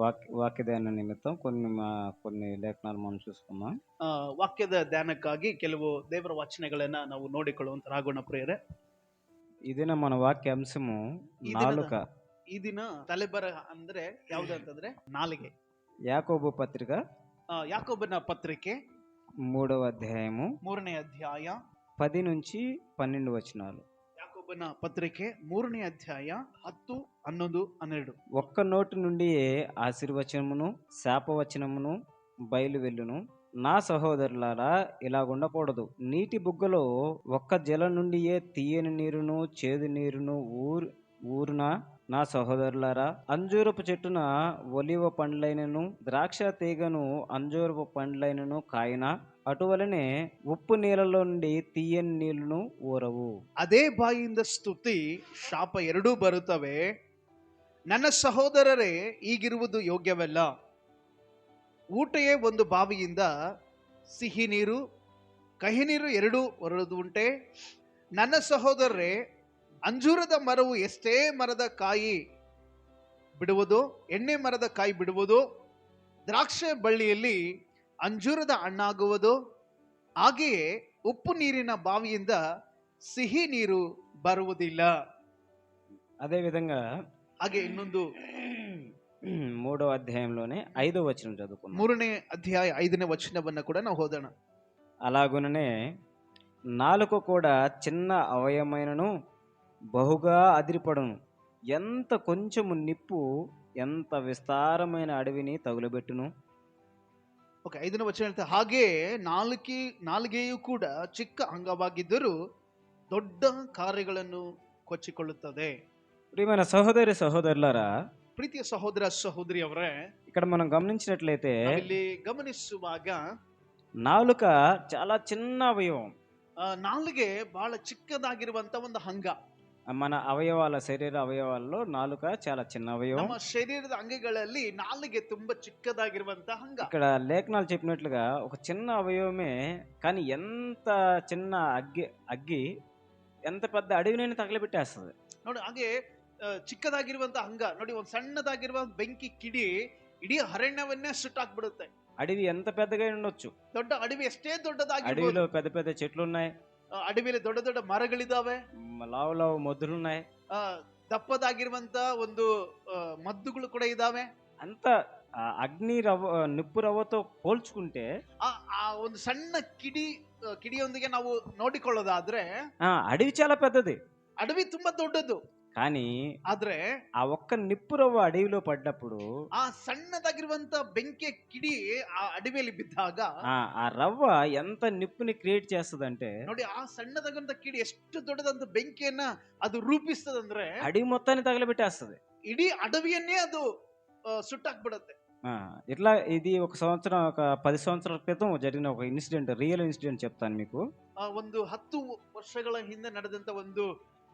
వాక్య ధ్యాన నిమిత్తం కొన్ని లేఖనాలు మనం చూసుకుందాం. ವಾಕ್ಯದ ಧ್ಯಾನಕ್ಕಾಗಿ ಕೆಲವು ದೇವರ ವಚನಗಳನ್ನ ನಾವು ನೋಡಿಕೊಳ್ಳುವಂತರಾಗೋಣ ಪ್ರಿಯರೇ. ఈ దిన మన వాక్య అంశము ಈ ದಿನದ నాలుక. ಈ ದಿನ ತಲೆಬರಹ ಅಂದ್ರೆ ಯಾವ್ದಂತಂದ್ರೆ ನಾಲಿಗೆ. యాకోబు పత్రిక ಯಾಕೋಬನ ಪತ್ರಿಕೆ 3వ అధ్యాయము 3ನೇ ಅಧ್ಯಾಯ 10 నుంచి 12 వచనాలు. ಯಾಕೋಬನ ಪತ್ರಿಕೆ 3ನೇ ಅಧ್ಯಾಯ 10, 11, 12. ఒక్క నోటి నుండియే ఆశీర్వచనమును శాపవచనమును బయలు వెళ్ళును. నా సహోదరులారా, ఇలాగుండకూడదు. నీటి బుగ్గలో ఒక్క జలం నుండియే తీయని నీరును చేదు నీరును ఊరున. నా సహోదరులారా, అంజూరపు చెట్టున ఒలివ పండ్లైనను ద్రాక్ష తీగను అంజూరపు పండ్లైనను కాయన, అటువలనే ఉప్పు నీళ్ళలో నుండి తీయని నీళ్లను ఊరవు. ಅದೇ ಬಾಯಿಂದ ಸ್ತುತಿ ಶಾಪ ಎರಡೂ ಬರುತ್ತವೆ. ನನ್ನ ಸಹೋದರರೇ, ಈಗಿರುವುದು ಯೋಗ್ಯವಲ್ಲ. ಊಟಯೇ ಒಂದು ಬಾವಿಯಿಂದ ಸಿಹಿ ನೀರು ಕಹಿ ನೀರು ಎರಡೂ ಹೊರಡುವುದುಂಟೆ. ನನ್ನ ಸಹೋದರರೇ, ಅಂಜೂರದ ಮರವು ಎಷ್ಟೇ ಮರದ ಕಾಯಿ ಬಿಡುವುದು, ಎಣ್ಣೆ ಮರದ ಕಾಯಿ ಬಿಡುವುದು, ದ್ರಾಕ್ಷೆ ಬಳ್ಳಿಯಲ್ಲಿ ಅಂಜೂರದ ಹಣ್ಣಾಗುವುದು, ಹಾಗೆಯೇ ಉಪ್ಪು ನೀರಿನ ಬಾವಿಯಿಂದ ಸಿಹಿ ನೀರು ಬರುವುದಿಲ್ಲ. అదే విధంగా ಹಾಗೆ ಇನ್ನೊಂದು 3వ అధ్యాయంలోనే 5వ వచనం చదువుకున్నాం. 3ನೇ ಅಧ್ಯಾಯ 5ನೇ ವಚನವನ್ನ ಕೂಡ ನಾವು ಓದೋಣ. అలాగుననే నాలుక కూడా చిన్న అవయమైనను బహుగా అదిరిపడును. ఎంత కొంచెము నిప్పు ఎంత విస్తారమైన అడవిని తగులబెట్టును. ಓಕೆ, 5ನೇ ವಚನ ಹೇಳ್ತಾ, ಹಾಗೆ ನಾಲಿಗೆಯೂ ಕೂಡ ಚಿಕ್ಕ ಅಂಗವಾಗಿದ್ದರೂ ದೊಡ್ಡ ಕಾರ್ಯಗಳನ್ನು ಕೊಚ್ಚಿಕೊಳ್ಳುತ್ತದೆ. ప్రియమైన సహోదరులారా, ಪ್ರೀತಿಯ ಸಹೋದರ ಸಹೋದರಿ ಅವರೇ, ఇక్కడ మనం గమనించినట్లయితే ಇಲ್ಲಿ ಗಮನಿಸುವಾಗ నాలుక చాలా చిన్న అవయవం. ನಾಲಿಗೆ ಬಹಳ ಚಿಕ್ಕದಾಗಿರುವಂತ ಒಂದು ಅಂಗ. మన శరీర అవయవాల్లో నాలుక చాలా చిన్న అవయవం. ನಮ್ಮ శరీರದ అంగಗಳಲ್ಲಿ నాలుగే ತುಂಬಾ చిక్కదాగిರುವಂತ అంగ. ఇక్కడ లేఖనాలు చెప్పినట్లుగా ఒక చిన్న అవయవమే, కానీ ఎంత చిన్న అగ్గి ఎంత పెద్ద అడవినైనా తగలబెట్టేస్తుంది. ನೋಡಿ, ಹಾಗೆ ಚಿಕ್ಕದಾಗಿರುವಂತ ಅಂಗ ನೋಡಿ, ಒಂದು ಸಣ್ಣದಾಗಿರುವ ಬೆಂಕಿ ಕಿಡಿ ಇಡೀ ಅರಣ್ಯವನ್ನೇ ಸುಟ್ಟಾಕ್ಬಿಡುತ್ತೆ. అడవి ఎంత పెద్దగా ఉండొచ్చు, ದೊಡ್ಡ ಅಡವಿ ಎಷ್ಟೇ ದೊಡ್ಡದಾಗಿ, అడవిలో పెద్ద పెద్ద చెట్లు ఉన్నాయి, ಅಡವಿಯಲ್ಲಿ ದೊಡ್ಡ ದೊಡ್ಡ ಮರಗಳಿದಾವೆ, లావు మొద్దులున్నాయి, ದಪ್ಪದಾಗಿರುವಂತ ಒಂದು ಮದ್ದುಗಳು ಕೂಡ ಇದಾವೆ. అంత నిప్పు రవ్వతో పోల్చుకుంటే ಆ ಒಂದು ಸಣ್ಣ ಕಿಡಿಯೊಂದಿಗೆ ನಾವು ನೋಡಿಕೊಳ್ಳೋದಾದ್ರೆ అడవి చాలా పెద్దది, ಅಡವಿ ತುಂಬಾ ದೊಡ್ಡದು. కానీ ಆದ್ರೆ ఆ ఒక్క నిప్పు రవ్వ అడవిలో పడ్డప్పుడు, ಆ ಸಣ್ಣದಾಗಿರುವಂತ ಬೆಂಕಿಯ ಕಿಡಿ ಆ ಅಡವಿಯಲ್ಲಿ ಬಿದ್ದಾಗ ఆ రవ్వ ఎంత నిప్పుని క్రియేట్ చేస్తుందంటే, ನೋಡಿ, ಆ ಸಣ್ಣದಾಗಿರುವಂತ ಕಿಡಿ ಎಷ್ಟು ದೊಡ್ಡದಂತ ಬೆಂಕಿಯನ್ನ ಅದು ರೂಪಿಸ್ತದಂದ್ರೆ అడవి మొత్తాన్ని తగలబెట్టేస్తుంది, ಇಡೀ ಅಡವಿಯನ್ನೇ ಅದು ಸುಟ್ಟಾಕ್ಬಿಡತ್ತೆ. ఇట్లా ఇది ఒక 10 సంవత్సరాల క్రితం జరిగిన ఒక ఇన్సిడెంట్, రియల్ ఇన్సిడెంట్ చెప్తాను మీకు. ಒಂದು 10 ವರ್ಷಗಳ ಹಿಂದೆ ನಡೆದಂತ ಒಂದು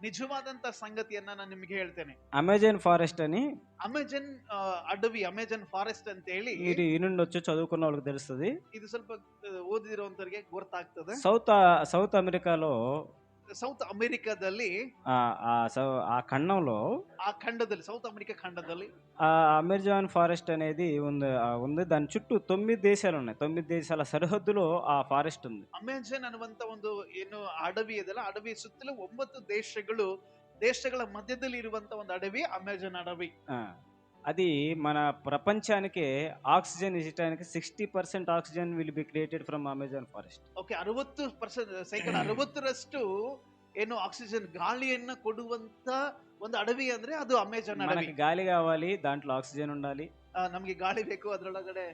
ನಿಜವಾದಂತ ಸಂಗತಿಯನ್ನ ನಾನು ನಿಮಗೆ ಹೇಳ್ತೇನೆ. అమెజాన్ ఫారెస్ట్ అని, ಅಮೆಜಾನ್ ಅಡವಿ, ಅಮೆಜಾನ್ ಫಾರೆಸ್ಟ್ ಅಂತ ಹೇಳಿ మీరు ఈనుండొచ్చు, చదువుకున్న వాళ్ళకి తెలుస్తుంది. ಇದು ಸ್ವಲ್ಪ ಓದಿರುವಂತವರಿಗೆ ಗೊತ್ತಾಗ್ತದೆ. సౌత్ అమెరికాలో, ಸೌತ್ ಅಮೆರಿಕಾದಲ್ಲಿ, ఆ ఖండంలో, సౌత్ అమెరికా ఖండದಲ್ಲಿ అమెజాన్ ఫారెస్ట్ అనేది ఉంది. దాని చుట్టూ 9 దేశాలు ఉన్నాయి. 9 దేశాల సరిహద్దులో ఆ ఫారెస్ట్ ఉంది. ಅಮೆಜಾನ್ ಅನ್ನುವಂತ ಒಂದು ಏನು ಅಡವಿ ಇದೆಲ್ಲ, ಅಡವಿ ಸುತ್ತಲೂ 9 ದೇಶಗಳ ಮಧ್ಯದಲ್ಲಿ ಇರುವಂತ ಒಂದು ಅಡವಿ ಅಮೆಜಾನ್ ಅಡವಿ. అది మన ప్రపంచానికి ఆక్సిజన్ ఇవ్వడానికి 60% oxygen will be created from Amazon forest. Okay, 60% ಏನು ಆಕ್ಸಿಜನ್ ಗಾಳಿಯನ್ನ ಕೊಡುವಂತ ಒಂದು ಅಡವಿ ಅಂದ್ರೆ ಅದು ಅಮೆಜಾನ್ ಅಡವಿ. మనకి గాలి కావాలి, దాంట్లో ఆక్సిజన్ ఉండాలి. ನಮಗೆ ಗಾಳಿ ಬೇಕು, ಅದರೊಳಗಡೆ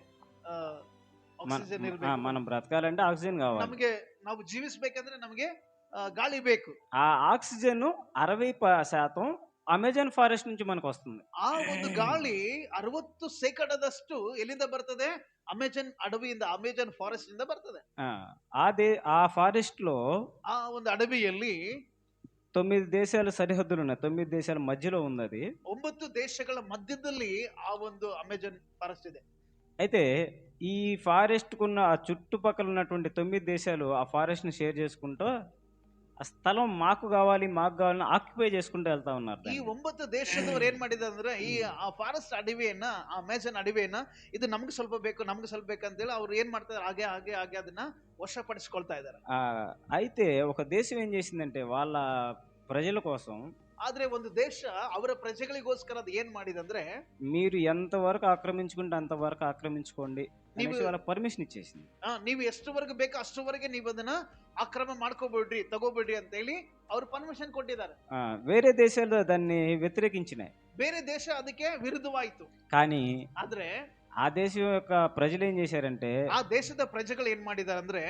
ಆಕ್ಸಿಜನ್ ಇರಬೇಕು. మనం బ్రతకాలంటే ఆక్సిజన్ కావాలి. ನಮಗೆ ನಾವು ಜೀವಿಸಬೇಕಂದ್ರೆ ನಮಗೆ ಗಾಳಿ ಬೇಕು. ఆ ఆక్సిజన్ 60% అమెజాన్ ఫారెస్ట్ నుంచి మనకు వస్తుంది. ಆ ಒಂದು ಗಾಳಿ 60% ಎಲ್ಲಿಂದ ಬರ್ತದೆ? ಅಮೆಜಾನ್ ಅಡವಿಯಿಂದ, ಅಮೆಜಾನ್ ಫಾರೆಸ್ಟ್ ಇಂದ ಬರ್ತದೆ. ఆ ఫారెస్ట్ లో, ಆ ಒಂದು ಅಡವಿಯಲ್ಲಿ 9 దేశాల సరిహద్దులు ఉన్నాయి. 9 దేశాల మధ్యలో ఉంది అది. 9 దేశಗಳ మధ్యದಲ್ಲಿ ఆ ಒಂದು అమెజాన్ ఫారెస్ట్ ಇದೆ. అయితే ఈ ఫారెస్ట్ కున్న ఆ చుట్టుపక్కల ఉన్నటువంటి 9 దేశాలు ఆ ఫారెస్ట్ ని షేర్ చేసుకుంటూ ఆ స్థలం మాకు కావాలి, మాకు కావాలని ఆక్యుపై చేసుకుంటూ వెళ్తా ఉన్నారు ಈ దాన్ని. 9 ದೇಶದವರು ಏನ್ ಮಾಡಿದ್ದಾರೆ ಅಂದ್ರೆ ಈ ಆ ಫಾರೆಸ್ಟ್ ಅಡವಿಯನ್ನ, ಆ ಅಮೆಜಾನ್ ಅಡವಿಯನ್ನ ಇದು ನಮ್ಗೆ ಸ್ವಲ್ಪ ಬೇಕು, ನಮ್ಗೆ ಸ್ವಲ್ಪ ಬೇಕು ಅಂತೇಳಿ ಅವ್ರು ಏನ್ ಮಾಡ್ತಾರೆ, ಹಾಗೆ ಹಾಗೆ ಹಾಗೆ ಅದನ್ನ ವಶಪಡಿಸ್ಕೊಳ್ತಾ ಇದ್ದಾರೆ. ఆ, అయితే ఒక దేశం ఏం చేసిందంటే వాళ్ళ ప్రజల కోసం ಆದ್ರೆ ಒಂದು ದೇಶ ಅವರ ಪ್ರಜೆಗಳಿಗೋಸ್ಕರ ಅದು ಏನ್ ಮಾಡಿದೆ ಅಂದ್ರೆ, మీరు ఎంతవరకు ఆక్రమించుకుంటే అంతవరకు ఆక్రమించుకోండి ನೀವು అనేసి వాళ్ళ పర్మిషన్ ఇచ్చేసింది. ನೀವು ಎಷ್ಟುವರೆಗೆ ಬೇಕೋ ಅಷ್ಟುವರೆಗೆ ನೀವು ಅದನ್ನ ಆಕ್ರಮ ಮಾಡ್ಕೋಬೇಡ್ರಿ, ತಗೋಬೇಡ್ರಿ ಅಂತ ಹೇಳಿ ಅವ್ರು ಪರ್ಮಿಷನ್ ಕೊಟ್ಟಿದ್ದಾರೆ. ఆ, వేరే దేశాలు దాన్ని వ్యతిరేకించినాయి. ಬೇರೆ ದೇಶ ಅದಕ್ಕೆ ವಿರುದ್ಧವಾಯಿತು. కానీ ಆದ್ರೆ ఆ దేశం యొక్క ప్రజలు ఏం చేశారంటే, ಆ ದೇಶದ ಪ್ರಜೆಗಳು ಏನ್ ಮಾಡಿದ್ದಾರೆ ಅಂದ್ರೆ,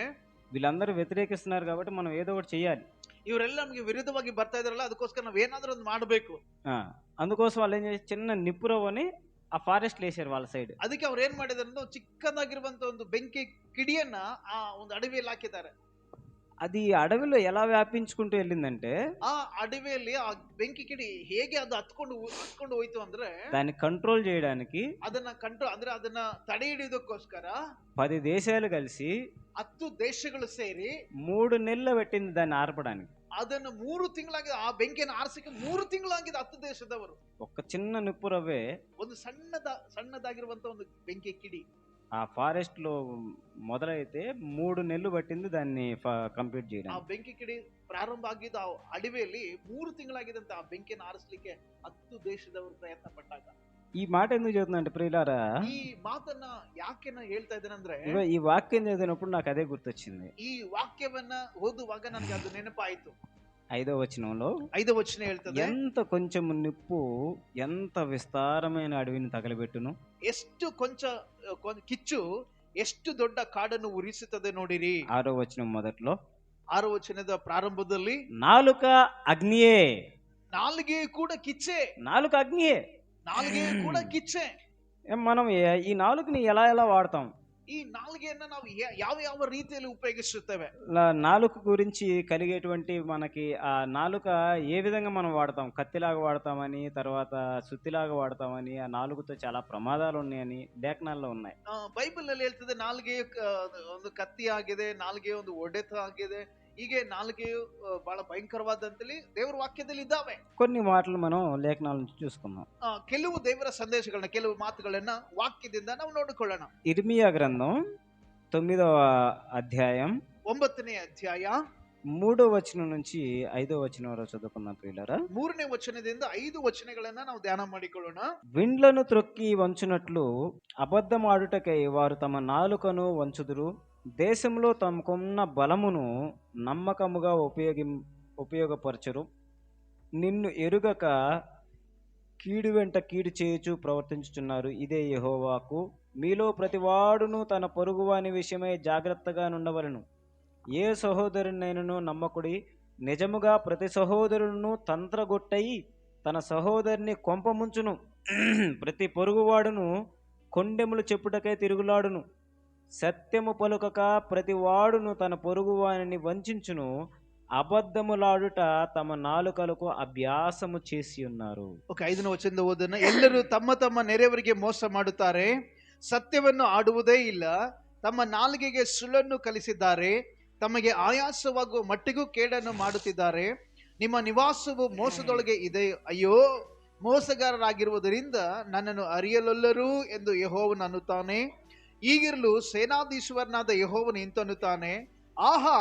వీళ్ళందరూ వ్యతిరేకిస్తున్నారు కాబట్టి మనం ఏదో ఒకటి చేయాలి. ಇವರೆಲ್ಲ ನಮ್ಗೆ ವಿರುದ್ಧವಾಗಿ ಬರ್ತಾ ಇದಾರಲ್ಲ, ಅದಕ್ಕೋಸ್ಕರ ನಾವ್ ಏನಾದ್ರೂ ಒಂದು ಮಾಡಬೇಕು. ఆ, అందుకోసం వాళ్ళు ఏం చేసి చిన్న నిప్పురవ్వని ఆ ఫారెస్ట్ వేసారు వాళ్ళ సైడ్. ಅದಕ್ಕೆ ಅವ್ರು ಏನ್ ಮಾಡಿದಾರೆ ಅಂದ್ರೆ, ಚಿಕ್ಕದಾಗಿರುವಂತ ಒಂದು ಬೆಂಕಿ ಕಿಡಿಯನ್ನ ಆ ಒಂದು ಅಡವಿಯಲ್ಲಿ ಹಾಕಿದ್ದಾರೆ. అది అడవిలో ఎలా వ్యాపించుకుంటూ వెళ్ళిందంటే, ಆ ಅಡವಿಯಲ್ಲಿ ಆ ಬೆಂಕಿ ಕಿಡಿ ಹೇಗೆ ಅದು ಹತ್ಕೊಂಡು ಹೋಯ್ತು ಅಂದ್ರೆ, దాన్ని కంట్రోల్ చేయడానికి ಅದನ್ನ ಕಂಟ್ರೋಲ್ ಅಂದ್ರೆ ಅದನ್ನ ತಡೆ ಹಿಡಿಯೋದಕ್ಕೋಸ್ಕರ 10 దేశాలు కలిసి 10 ದೇಶಗಳು ಸೇರಿ 3 నెలలు పెట్టింది దాన్ని ఆర్పడానికి. ಅದನ್ನು 3 ತಿಂಗಳಾಗಿದೆ, ಆ ಬೆಂಕಿಯನ್ನು ಆರಿಸಕ್ಕೆ 3 ತಿಂಗಳಾಗಿದೆ 10 ದೇಶದವರು. ఒక్క చిన్న నిప్పురవ్వే ಒಂದು ಸಣ್ಣದಾಗಿರುವಂತ ಒಂದು ಬೆಂಕಿ ಕಿಡಿ ఆ ఫారెస్ట్ లో మొదలైతే 3 నెలలు పట్టింది దాన్ని కంప్లీట్ ಆ చేయడానికి. ಬೆಂಕಿ ಕಿಡಿ ಪ್ರಾರಂಭ ಆಗಿದ್ದು ಆ ಅಡವಿಯಲ್ಲಿ 3 ತಿಂಗಳಾಗಿದಂತ ಆ ಬೆಂಕಿಯನ್ನು ಆರಿಸಲಿಕ್ಕೆ 10 ದೇಶದವರು ಪ್ರಯತ್ನ ಪಟ್ಟಾಗ. ఈ మాట ఎందుకు చెబుతుందంటే ప్రియులారా, ಈ ಮಾತನ್ನ ಯಾಕೆ ನಾನು ಹೇಳ್ತಾ ಇದ್ದೇನೆಂದ್ರೆ, ఇగో ఈ వాక్యం చదివినప్పుడు నాకు అదే గుర్తొచ్చింది. ಈ ವಾಕ್ಯವನ್ನ ಓದುವಾಗ ನನಗೆ ಅದು ನೆನಪಾಯಿತು. 5వ వచనంలో 5వ ವಚನ ಹೇಳ್ತದೆ, ఎంత కొంచెం నిప్పు ఎంత విస్తారమైన అడవిని తగలబెట్టును. ಎಷ್ಟು ಕೊಂಚ ಕಿಚ್ಚು ಎಷ್ಟು ದೊಡ್ಡ ಕಾಡನ್ನು ಉರಿಸುತ್ತದೆ ನೋಡಿರಿ. 6వ వచనం మొదట్లో 6వ ವಚನದ ಪ್ರಾರಂಭದಲ್ಲಿ, నాలుక అగ్నియే, ನಾಲಿಗೆ ಕೂಡ ಕಿಚ್ಚೆ, నాలుక అగ్నియే. ನಾಲಿಗೆ ಕೂಡ ಕಿಚ್ಚೆ. మనం ఈ నాలుకని ఎలా ఎలా వాడతాం? ಈ ನಾಲಿಗೆಯನ್ನ ನಾವು ಯಾವ ಯಾವ ರೀತಿಯಲ್ಲಿ ಉಪಯೋಗಿಸುತ್ತೇವೆ? నాలుక గురించి కలిగేటువంటి మనకి ఆ నాలుక ఏ విధంగా మనం వాడతాం? కత్తిలాగా వాడతామని, తర్వాత సుత్తిలాగా వాడతామని, ఆ నాలుగుతో చాలా ప్రమాదాలు ఉన్నాయని లేఖనాల్లో ఉన్నాయి. ಬೈಬಲ್ ನಲ್ಲಿ ಹೇಳ್ತದೆ, ನಾಲಿಗೆ ಒಂದು ಕತ್ತಿ ಆಗಿದೆ, ನಾಲಿಗೆ ಒಂದು ಒಡೆತ ಆಗಿದೆ, ಹೀಗೆ ನಾಲಿಗೆಯು ಬಹಳ ಭಯಂಕರವಾದಂತೇಳಿ ದೇವರ ವಾಕ್ಯದಲ್ಲಿ ಇದ್ದಾವೆ. కొన్ని మాటలు మనం లేఖనాల నుంచి చూసుకుందాం. ಕೆಲವು ದೇವರ ಸಂದೇಶಗಳನ್ನ, ಕೆಲವು ಮಾತುಗಳನ್ನ ವಾಕ್ಯದಿಂದ ನಾವು ನೋಡಿಕೊಳ್ಳೋಣ. ఇర్మియా గ్రంథం 9వ అధ్యాయం 9ನೇ ಅಧ್ಯಾಯ 3వ వచనం నుంచి 5వ వచనం వరకు చదువుకుందాం ప్రియులారా. 3ನೇ ವಚನದಿಂದ 5 ವಚನಗಳನ್ನ ನಾವು ಧ್ಯಾನ ಮಾಡಿಕೊಳ್ಳೋಣ. విండ్లను త్రొక్కి వంచునట్లు అబద్ధమాడుటకై వారు తమ నాలుకను వంచుదురు. దేశంలో తమకున్న బలమును నమ్మకముగా ఉపయోగపరచరు. నిన్ను ఎరుగక కీడు వెంట కీడు చేయుచు ప్రవర్తించుచున్నారు. ఇదే యెహోవాకు. మీలో ప్రతివాడును తన పొరుగువాని విషయమై జాగ్రత్తగా నుండవలెను. ఏ సహోదరునైనను నమ్మకుడి. నిజముగా ప్రతి సహోదరును తంత్రగొట్టయి తన సహోదరుని కొంపముంచును. ప్రతి పొరుగువాడును కొండెములు చెప్పుటకై తిరుగులాడును. సత్యము పలుకక ప్రతి వాడును తన పొరుగువానిని వంచించును. అబద్ధములాడుట తమ నాలుకలకు అభ్యాసము చేసి ఉన్నారు. 5ನೇ ವಚನದ ಓದೋಣ. ಎಲ್ಲರೂ ತಮ್ಮ ತಮ್ಮ ನೆರೆಯವರಿಗೆ ಮೋಸ ಮಾಡುತ್ತಾರೆ, ಸತ್ಯವನ್ನು ಆಡುವುದೇ ಇಲ್ಲ, ತಮ್ಮ ನಾಲಿಗೆಗೆ ಸುಳ್ಳನ್ನು ಕಲಿಸಿದ್ದಾರೆ, ತಮಗೆ ಆಯಾಸವಾಗುವ ಮಟ್ಟಿಗೂ ಕೇಡನ್ನು ಮಾಡುತ್ತಿದ್ದಾರೆ. ನಿಮ್ಮ ನಿವಾಸವು ಮೋಸದೊಳಗೆ ಇದೆ. ಅಯ್ಯೋ, ಮೋಸಗಾರರಾಗಿರುವುದರಿಂದ ನನ್ನನ್ನು ಅರಿಯಲೊಲ್ಲರು ಎಂದು ಯೆಹೋವನು ಅನ್ನುತ್ತಾನೆ. ಈಗಿರಲು ಸೇನಾಧೀಶ್ವರನಾದ ಯೆಹೋವನು ಇಂತನ್ನುತ್ತಾನೆ, ಆಹಾ,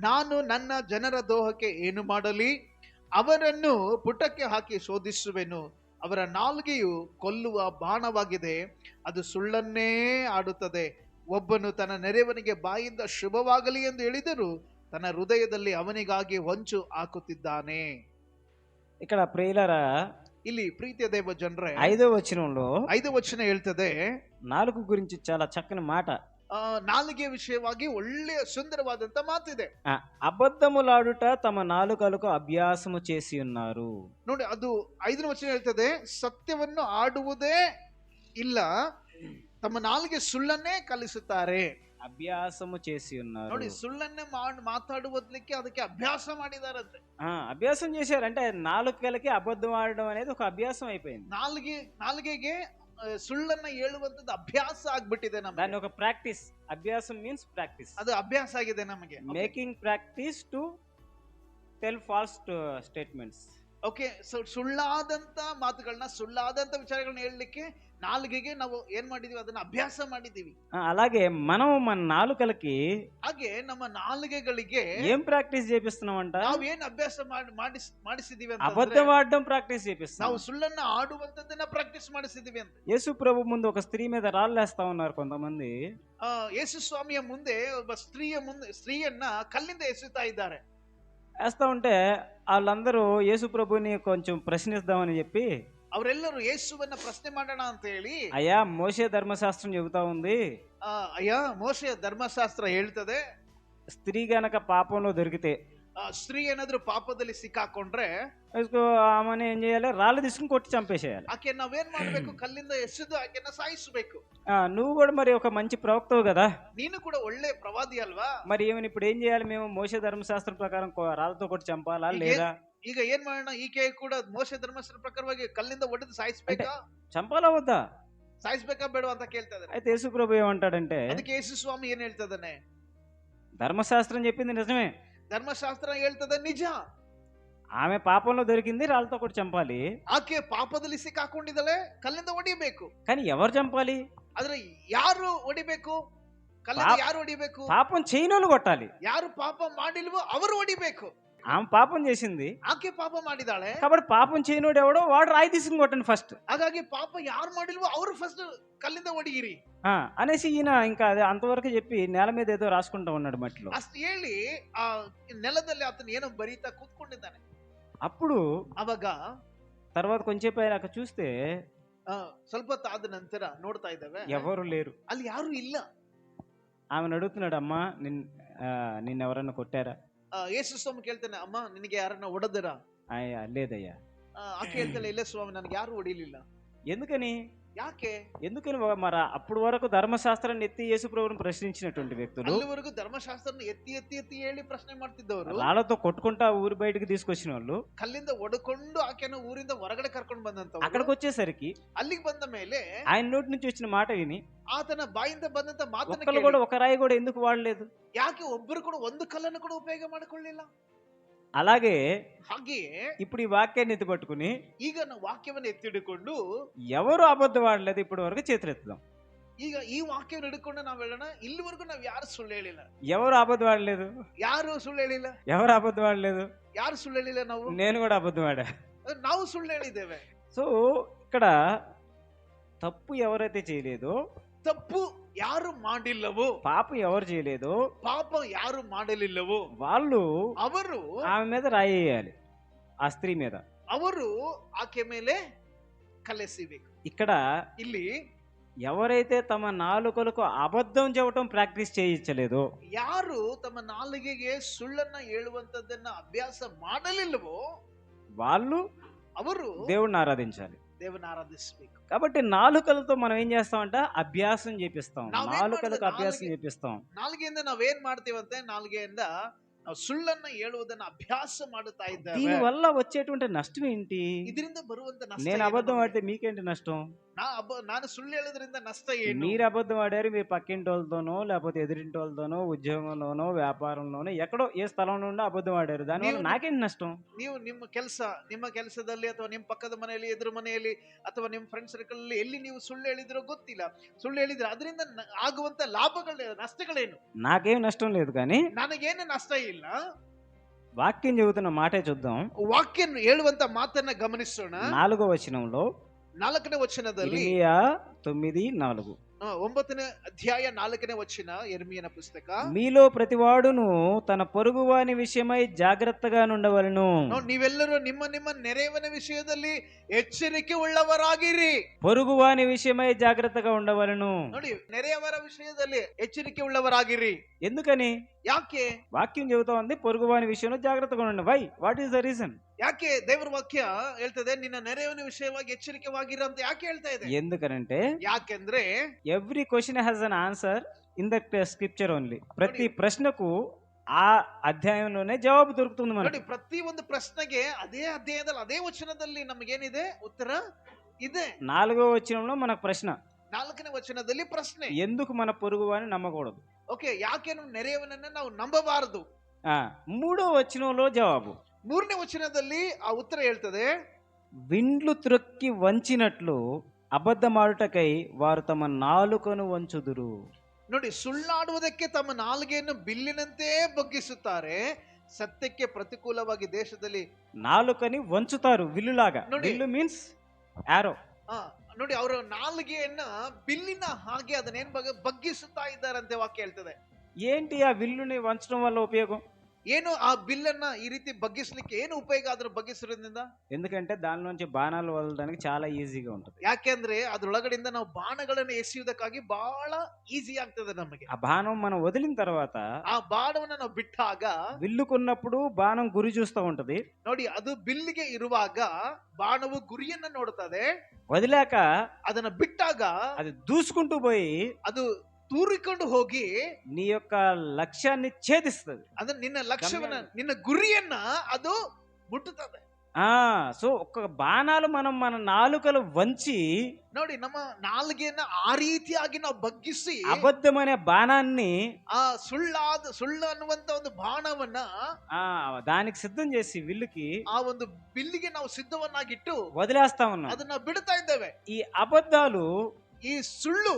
ನಾನು ನನ್ನ ಜನರ ದ್ರೋಹಕ್ಕೆ ಏನು ಮಾಡಲಿ? ಅವರನ್ನು ಪುಟಕ್ಕೆ ಹಾಕಿ ಶೋಧಿಸುವೆನು. ಅವರ ನಾಲ್ಗೆಯು ಕೊಲ್ಲುವ ಬಾಣವಾಗಿದೆ, ಅದು ಸುಳ್ಳನ್ನೇ ಆಡುತ್ತದೆ. ಒಬ್ಬನು ತನ್ನ ನೆರೆಯವನಿಗೆ ಬಾಯಿಂದ ಶುಭವಾಗಲಿ ಎಂದು ಹೇಳಿದರೂ ತನ್ನ ಹೃದಯದಲ್ಲಿ ಅವನಿಗಾಗಿ ಹೊಂಚು ಹಾಕುತ್ತಿದ್ದಾನೆ. ఇక్కడ ప్రియులారా, ಇಲ್ಲಿ ಪ್ರೀತಿಯ ದೇವ ಜನರೇ, 5వ వచనంలో 5వ ವಚನ ಹೇಳ್ತದೆ, నాలుక గురించి చాలా చక్కని మాట. ನಾಲಿಗೆ ವಿಷಯವಾಗಿ ಒಳ್ಳೆಯ ಸುಂದರವಾದಂತ ಮಾತಿದೆ. అబద్ధములాడుట తమ నాలుకలకు అభ్యాసము చేసి ఉన్నారు. ನೋಡಿ, ಅದು 5ನೇ ವಚನ ಹೇಳ್ತದೆ, ಸತ್ಯವನ್ನು ಆಡುವುದೇ ಇಲ್ಲ, ತಮ್ಮ ನಾಲಿಗೆ ಸುಳ್ಳನ್ನೇ ಕಲಿಸುತ್ತಾರೆ. అభ్యాసము చేసి ఉన్నారు. ನೋಡಿ, ಸುಳ್ಳನ್ನೇ ಮಾತಾಡುವುದಕ್ಕೆ ಅದಕ್ಕೆ ಅಭ್ಯಾಸ ಮಾಡಿದಾರಂತೆ. అభ్యాసం చేశారు అంటే నాలుకలకి అబద్ధం ఆడడం అనేది ఒక అభ్యాసం అయిపోయింది. ನಾಲಿಗೆಗೆ ಸುಳ್ಳನ್ನ ಹೇಳುವಂತದ್ದು ಅಭ್ಯಾಸ ಆಗ್ಬಿಟ್ಟಿದೆ ನಮಗೆ. దాన్ని ఒక ప్రాక్టీస్. అభ్యాసం మీన్స్ ప్రాక్టీస్. ಅದು ಅಭ್ಯಾಸ ಆಗಿದೆ ನಮಗೆ. Making practice to tell false statements. Okay, so ಸುಳ್ಳಾದಂತ ಮಾತುಗಳನ್ನ, ಸುಳ್ಳಾದಂತ ವಿಚಾರಗಳನ್ನ ಹೇಳಲಿಕ್ಕೆ ನಾಲಿಗೆಗೆ ನಾವು ಏನ್ ಮಾಡಿದೀವಿ, ಅದನ್ನ ಅಭ್ಯಾಸ ಮಾಡಿದೀವಿ. అలాగే మనం మన నాలుకలకి ಹಾಗೆ ನಮ್ಮ ನಾಲಿಗೆಗಳಿಗೆ ఏం ప్రాక్టీస్ చేపిస్తున్నామంట? ನಾವು ಏನ್ ಅಭ್ಯಾಸ ಮಾಡಿಸಿದೀವಿ ಅಂತ, అబద్ధం ఆడడం ప్రాక్టీస్ చేపిస్తున్నాం. ನಾವು ಸುಳ್ಳನ್ನ ಆಡುವಂತದನ್ನ ಪ್ರಾಕ್ಟೀಸ್ ಮಾಡಿಸಿದೀವಿ ಅಂತ. యేసు ప్రభు ముందు ఒక స్త్రీ మీద రాళ్ళేస్తా ఉన్నారు కొంతమంది. ಯೇಸು ಸ್ವಾಮಿಯ ಮುಂದೆ ಒಬ್ಬ ಸ್ತ್ರೀಯನ್ನ ಕಲ್ಲಿಂದ ಎಸೆಯುತ್ತಾ ಇದ್ದಾರೆ. వేస్తా ఉంటే వాళ్ళందరూ యేసు ప్రభుని కొంచెం ప్రశ్నిస్తామని చెప్పి, ಅವರೆಲ್ಲರೂ ಯೇಸುವನ್ನ ಪ್ರಶ್ನೆ ಮಾಡೋಣ ಅಂತ ಹೇಳಿ, అయ్యా మోషే ధర్మశాస్త్రం చెబుతా ఉంది, ಅಯ್ಯ ಮೋಶೆಯ ಧರ್ಮಶಾಸ್ತ್ರ ಹೇಳ್ತದೆ, స్త్రీ గనక పాపంలో దొరికితే, ಸ್ತ್ರೀ ಏನಾದ್ರೂ ಪಾಪದಲ್ಲಿ ಸಿಕ್ಕಾಕೊಂಡ್ರೆ ఆమెను ఏం చేయాలి? రాళ్ళు తీసుకుని కొట్టి చంపేసేయాలి. ಆಕೆ ನಾವೇನ್ ಮಾಡ್ಬೇಕು? ಕಲ್ಲಿಂದ ಎಸೆದು ಆಕೆನ ಸಾಯಿಸಬೇಕು. నువ్వు కూడా మరి ఒక మంచి ప్రవక్తవు కదా, ನೀನು ಕೂಡ ಒಳ್ಳೆ ಪ್ರವಾದಿ ಅಲ್ವಾ? మరి ఏమని ఇప్పుడు ఏం చేయాలి? మేము మోషే ధర్మశాస్త్రం ప్రకారం రాళ్ళతో కొట్టి చంపాలా లేదా? ಈಗ ಏನ್ ಮಾಡೋಣ? ಈಕೆ ಕೂಡ ಮೋಶೆ ಧರ್ಮಶಾಸ್ತ್ರ ಪ್ರಕಾರವಾಗಿ ಕಲ್ಲಿಂದ ಒಡೆದು ಸಾಯಿಸ್ಬೇಕಾ? చంపాలా వద్దా? ಸಾಯಿಸ್ಬೇಕಾ ಬೇಡ ಅಂತ ಕೇಳ್ತಾ ಇದ್ದಾರೆ. అయితే యేసు ప్రభు ఏమంటాడంటే, ಅದಕ್ಕೆ ಯೇಸು ಸ್ವಾಮಿ ಏನ್ ಹೇಳ್ತದಾನೆ? ధర్మశాస్త్రం చెప్పింది నిజమే, ಧರ್ಮಶಾಸ್ತ್ರ ಹೇಳ್ತದೆ ನಿಜ. ఆమె పాపంలో దొరికింది, రాళ్ళతో కొట్టి చంపాలి. ಆಕೆ ಪಾಪದಲ್ಲಿ ಸಿಕ್ಕಾಕೊಂಡಿದ್ದಾಳೆ, ಕಲ್ಲಿಂದ ಹೊಡಿಬೇಕು. కానీ ఎవరు చంపాలి? ಆದ್ರೆ ಯಾರು ಹೊಡಿಬೇಕು? ಕಲ್ಲಿಂದ ಯಾರು ಹೊಡಿಬೇಕು? పాపం చేయనోళ్ళు కొట్టాలి. ಯಾರು ಪಾಪ ಮಾಡಿಲ್ವೋ ಅವರು ಹೊಡಿಬೇಕು. ఆమె పాపం చేసింది, ಆಕೆ ಪಾಪ ಮಾಡಿದಾಳೆ, కాబట్టి పాపం చేయనోడు ఎవడో వాడు రాయి తీసుకుని కొట్టండి ఫస్ట్. ಹಾಗಾಗಿ ಪಾಪ ಯಾರು ಮಾಡಿಲ್ವೋ ಅವರು ಫಸ್ಟ್ ಕಲ್ಲಿಂದ ಹೊಡಿಗಿರಿ అనేసి ఈయన ఇంకా అదే అంతవరకు చెప్పి నేల మీద ఏదో రాసుకుంటా ఉన్నాడు మట్టిలో. ಅಷ್ಟು ಹೇಳಿ ಆ ನೆಲದಲ್ಲಿ ಆತನ ಏನೋ ಬರೀತಾ ಕೂತ್ಕೊಂಡಿದ್ದಾನೆ. అప్పుడు ಅವಾಗ తర్వాత కొంచెంసేపు అయినాక చూస్తే ಸ್ವಲ್ಪ ಹೊತ್ತು ಆದ ನಂತರ ನೋಡ್ತಾ ಇದ್ದಾವೆ, ఎవరు లేరు, ಅಲ್ಲಿ ಯಾರು ಇಲ್ಲ. ఆమెను అడుగుతున్నాడు, అమ్మా నిన్నెవరన్నా కొట్టారా? ಯೇಸು ಸ್ವಾಮಿ ಕೇಳ್ತಾನೆ, ಅಮ್ಮ ನಿನಗೆ ಯಾರನ್ನ ಹೊಡೆದರ? లేదయ్యా. ಆಕೆ ಹೇಳ್ತಾಳೆ, ಇಲ್ಲ ಸ್ವಾಮಿ, ನನಗೆ ಯಾರು ಹೊಡಿಲಿಲ್ಲ. ఎందుకని? ಯಾಕೆ? ఎందుకని? మరి అప్పుడు వరకు ధర్మశాస్త్రాన్ని ఎత్తి యేసు ప్రభువును ప్రశ్నించినటువంటి వ్యక్తులు, ಅಲ್ಲಿವರೆಗೂ ಧರ್ಮಶಾಸ್ತ್ರನ ಎತ್ತಿ ಎತ್ತಿ ಎತ್ತಿ ಹೇಳಿ ಪ್ರಶ್ನೆ ಮಾಡ್ತಿದ್ದವರು, రాళ్లతో కొట్టుకుంటా ఊరి బయటకు తీసుకొచ్చిన వాళ్ళు, ಕಲ್ಲಿಂದ ಒಡ್ಕೊಂಡು ಆಕೆನ ಊರಿಂದ ಹೊರಗಡೆ ಕರ್ಕೊಂಡು ಬಂದಂತ, అక్కడికి వచ్చేసరికి ಅಲ್ಲಿಗೆ ಬಂದ ಮೇಲೆ ఆయన నోటి నుంచి వచ్చిన మాట విని ಆತನ ಬಾಯಿಂದ ಬಂದಂತ ಮಾತನ್ನ ఒక్కళ్ళు కూడా ఒక రాయి కూడా ఎందుకు వాడలేదు? ಯಾಕೆ ಒಬ್ಬರು ಕೂಡ ಒಂದು ಕಲ್ಲನ್ನು ಕೂಡ ಉಪಯೋಗ ಮಾಡಿಕೊಳ್ಳಿಲ್ಲ? అలాగే ಹಾಗೆಯೇ ఇప్పుడు ఈ వాక్యాన్ని ఎత్తి పట్టుకుని ಈಗ ನಾವು ವಾಕ್ಯವನ್ನು ಎತ್ತಿಡಿಕೊಂಡು ఎవరు అబద్ధం ఆడలేదు ఇప్పటి వరకు చేతులెత్తుదాం. ಈಗ ಈ ವಾಕ್ಯವನ್ನು ಹಿಡ್ಕೊಂಡು ನಾವ್ ಹೇಳೋಣ, ಇಲ್ಲಿವರೆಗೂ ನಾವ್ ಯಾರು ಸುಳ್ಳು ಹೇಳಿಲ್ಲ. ఎవరు అబద్ధం ఆడలేదు? ಯಾರು ಸುಳ್ಳು ಹೇಳಿಲ್ಲ. ఎవరు అబద్ధం ఆడలేదు? ಯಾರು ಸುಳ್ಳು ಹೇಳಿಲ್ಲ. ನಾವು, నేను కూడా అబద్ధం ఆడా. ನಾವು ಸುಳ್ಳು ಹೇಳಿದ್ದೇವೆ. సో ఇక్కడ తప్పు ఎవరైతే చేయలేదో, ತಪ್ಪು ಯಾರು ಮಾಡಿಲ್ಲವೋ, పాపం ఎవరు చేయలేదో, ಪಾಪ ಯಾರು ಮಾಡಲಿಲ್ಲವೋ వాళ్ళు ಅವರು ఆమె మీద రాయేయాలి, ఆ స్త్రీ మీద. ಅವರು ಆಕೆ ಮೇಲೆ ಕಲೆಸಿಬೇಕು. ఇక్కడ ಇಲ್ಲಿ ఎవరైతే తమ నాలుకలకు అబద్ధం చెప్పడం ప్రాక్టీస్ చేయించలేదో, ಯಾರು ತಮ್ಮ ನಾಲಿಗೆಗೆ ಸುಳ್ಳನ್ನ ಹೇಳುವಂತದ್ದನ್ನ ಅಭ್ಯಾಸ ಮಾಡಲಿಲ್ಲವೋ వాళ్ళు ಅವರು దేవుణ్ణి ఆరాధించాలి. ದೇವರನ್ನ ಆರಾಧಿಸಬೇಕು. కాబట్టి నాలుకలతో మనం ఏం చేస్తామంటే అభ్యాసం చేపిస్తాం, ನಾವೇನ್ నాలుకలకు ಮಾಡೋದು? అభ్యాసం చేపిస్తాం. ನಾಲಿಗೆಯಿಂದ ನಾವೇನ್ ಮಾಡ್ತೀವಂತೆ, ನಾಲಿಗೆಯಿಂದ ನಾವು ಸುಳ್ಳನ್ನ ಹೇಳುವುದನ್ನ ಅಭ್ಯಾಸ ಮಾಡುತ್ತಾ ಇದ್ದೇವೆ. దీని వల్ల వచ్చేటువంటి నష్టం ఏంటి? ಇದರಿಂದ ಬರುವಂತ ನಷ್ಟ నేను ಏನು అబద్ధం ನಮಗೆ? ఆడితే మీకేంటి నష్టం? ನಾನು సుಳ್ಳು ಹೇಳೋದ್ರಿಂದ నಷ್ಟ ಏನು? మీరు అబద్ధం ఆడారు, మీ పక్కింటి వాళ్ళతోనో లేకపోతే ఎదురింటి వాళ్ళతోనో ఉద్యోగంలోనో వ్యాపారంలోనో ఎక్కడో ఏ స్థలం నుండి అబద్ధం ఆడారు, దానివల్ల నాకేంటి నష్టం? ನೀವು ನಿಮ್ಮ ಕೆಲಸದಲ್ಲಿ ಅಥವಾ ನಿಮ್ಮ ಪಕ್ಕದ ಮನೆಯಲ್ಲಿ, ಎದುರು ಮನೆಯಲ್ಲಿ, ಅಥವಾ ನಿಮ್ಮ ಫ್ರೆಂಡ್ ಸರ್ಕಲ್ ಅಲ್ಲಿ ಎಲ್ಲಿ ನೀವು ಸುಳ್ಳು ಹೇಳಿದ್ರೋ ಗೊತ್ತಿಲ್ಲ. ಸುಳ್ಳು ಹೇಳಿದ್ರೆ ಅದರಿಂದ ಆಗುವಂತ ಲಾಭಗಳು, ನಷ್ಟಗಳೇನು? నాకేం నష్టం లేదు, కానీ ನನಗೇನು ನಷ್ಟ ಇಲ್ಲ. వాక్యం చెబుతున్న మాటే చూద్దాం. ವಾಕ್ಯ ಹೇಳುವಂತ ಮಾತನ್ನ ಗಮನಿಸೋಣ. 4వ వచనంలో, 4ನೇ ವಚನದಲ್ಲಿ, ఇర్మియా 9:4, 9ನೇ ಅಧ್ಯಾಯ 4ನೇ ವಚನ, ಯೆರೆಮೀಯನ ಪುಸ್ತಕ. మీలో ప్రతివాడును తన పొరుగువాని విషయమై జాగ్రత్తగా నుండవలెను. ನೀವೆಲ್ಲರೂ ನಿಮ್ಮ ನಿಮ್ಮ ನೆರೆಯವನ ವಿಷಯದಲ್ಲಿ ಎಚ್ಚರಿಕೆ ಉಳ್ಳವರಾಗಿರಿ. పొరుగువాని విషయమై జాగ్రత్తగా ఉండవలెను. ನೋಡಿ, ನೆರೆಯವರ ವಿಷಯದಲ್ಲಿ ಎಚ್ಚರಿಕೆ ಉಳ್ಳವರಾಗಿರಿ. ఎందుకని? ಯಾಕೆ? వాక్యం చెబుతా ఉంది పొరుగువాని విషయంలో జాగ్రత్తగా ఉండండి. Why? What is the reason? ಯಾಕೆ ದೇವರ ವಾಕ್ಯ ಹೇಳ್ತದೆ ನಿನ್ನ ನೆರೆಯವನ ವಿಷಯವಾಗಿ ಎಚ್ಚರಿಕೆವಾಗಿರ ಅಂತ ಯಾಕೆ ಹೇಳ್ತಾ ಇದೆ? ఎందుకనంటే ಯಾಕೆಂದ್ರೆ every question has an answer in the scripture only. ప్రతి ప్రశ్నకు ఆ అధ్యాయంలోనే జవాబు దొరుకుతుంది ನೋಡಿ, మనకి. ಪ್ರತಿ ಒಂದು ಪ್ರಶ್ನೆಗೆ ಅದೇ ಅಧ್ಯಾಯದಲ್ಲಿ, ಅದೇ ವಚನದಲ್ಲಿ ನಮಗೇನಿದೆ? ಉತ್ತರ ಇದೆ. 4వ వచనంలో మనకు ప్రశ్న, 4ನೇ ವಚನದಲ್ಲಿ ಪ್ರಶ್ನೆ. ఎందుకు మన పొరుగువాని నమ్మకూడదు? ಓಕೆ, ಯಾಕೆ ನಾವು ನೆರೆಯವನನ್ನ ನಾವು ನಂಬಬಾರದು? ఆ, మూడో వచనంలో జవాబు, ಮೂರನೇ ವಚನದಲ್ಲಿ ಆ ಉತ್ತರ ಹೇಳ್ತದೆ, విండ్లు త్రొక్కి వంచినట్లు అబద్ధమాడుటకై వారు తమ నాలుకను వంచుదురు. ನೋಡಿ, ಸುಳ್ಳಾಡುವುದಕ್ಕೆ ತಮ್ಮ ನಾಲಿಗೆಯನ್ನು ಬಿಲ್ಲಿನಂತೆ ಬಗ್ಗಿಸುತ್ತಾರೆ, ಸತ್ಯಕ್ಕೆ ಪ್ರತಿಕೂಲವಾಗಿ ದೇಶದಲ್ಲಿ. నాలుకని వంచుతారు విల్లులాగా. ನೋಡಿ. విల్లు మీన్స్ యారో. ಆ, ನೋಡಿ, ಅವರ ನಾಲಿಗೆಯನ್ನ ಬಿಲ್ಲಿನ ಹಾಗೆ ಅದನ್ನೇನ್ ಬಗ್ಗಿಸುತ್ತಾ ಇದ್ದಾರಂತೆ ವಾಕ್ಯ ಹೇಳ್ತದೆ. ఏంటి ఆ విల్లుని వంచడం వల్ల ఉపయోగం? ಏನು ಆ ಬಿಲ್ಲನ್ನ ಈ ರೀತಿ ಬಗ್ಗಿಸ್ಲಿಕ್ಕೆ ಏನು ಉಪಯೋಗ ಆದ್ರೂ ಬಗ್ಗಿಸೋದ್ರಿಂದ? ఎందుకంటే దానిలోంచి బాణాలు వదలడానికి చాలా ఈజీగా ఉంటుంది. ಯಾಕೆಂದ್ರೆ ಅದ್ರೊಳಗಡೆಯಿಂದ ನಾವು ಬಾಣಗಳನ್ನು ಎಸೆಯುವುದಕ್ಕಾಗಿ ಬಹಳ ಈಸಿ ಆಗ್ತದೆ ನಮಗೆ. ఆ బాణం మనం వదిలిన తర్వాత ಆ ಬಾಣವನ್ನ ನಾವು ಬಿಟ್ಟಾಗ, విల్లుకున్నప్పుడు బాణం గురి చూస్తూ ఉంటది. ನೋಡಿ, ಅದು ಬಿಲ್ಲಿಗೆ ಇರುವಾಗ ಬಾಣವು ಗುರಿಯನ್ನ ನೋಡುತ್ತದೆ. వదిలాక ಅದನ್ನ ಬಿಟ್ಟಾಗ అది దూసుకుంటూ పోయి ಅದು ತೂರಿಕೊಂಡು ಹೋಗಿ నీ యొక్క లక్ష్యాన్ని ఛేదిస్తుంది. ಅದನ್ನ ನಿನ್ನ ಲಕ್ಷ್ಯವನ್ನ, ನಿನ್ನ ಗುರಿಯನ್ನ ಅದು ಮುಟ್ಟುತ್ತದೆ. సో ఒక బాణాలు మనం మన నాలుకలు వంచి ನೋಡಿ, ನಮ್ಮ ನಾಲಿಗೆಯನ್ನ ಆ ರೀತಿಯಾಗಿ ನಾವು ಬಗ್ಗಿಸಿ అబద్ధమనే బాణాన్ని ಆ ಸುಳ್ಳು ಅನ್ನುವಂತ ಒಂದು ಬಾಣವನ್ನ దానికి సిద్ధం చేసి విల్లుకి ಆ ಒಂದು ಬಿಲ್ಲಿಗೆ ನಾವು ಸಿದ್ಧವನ್ನಾಗಿಟ್ಟು వదిలేస్తా ఉన్నాం. ಅದನ್ನ ಬಿಡ್ತಾ ಇದ್ದೇವೆ. ఈ అబద్ధాలు ಈ ಸುಳ್ಳು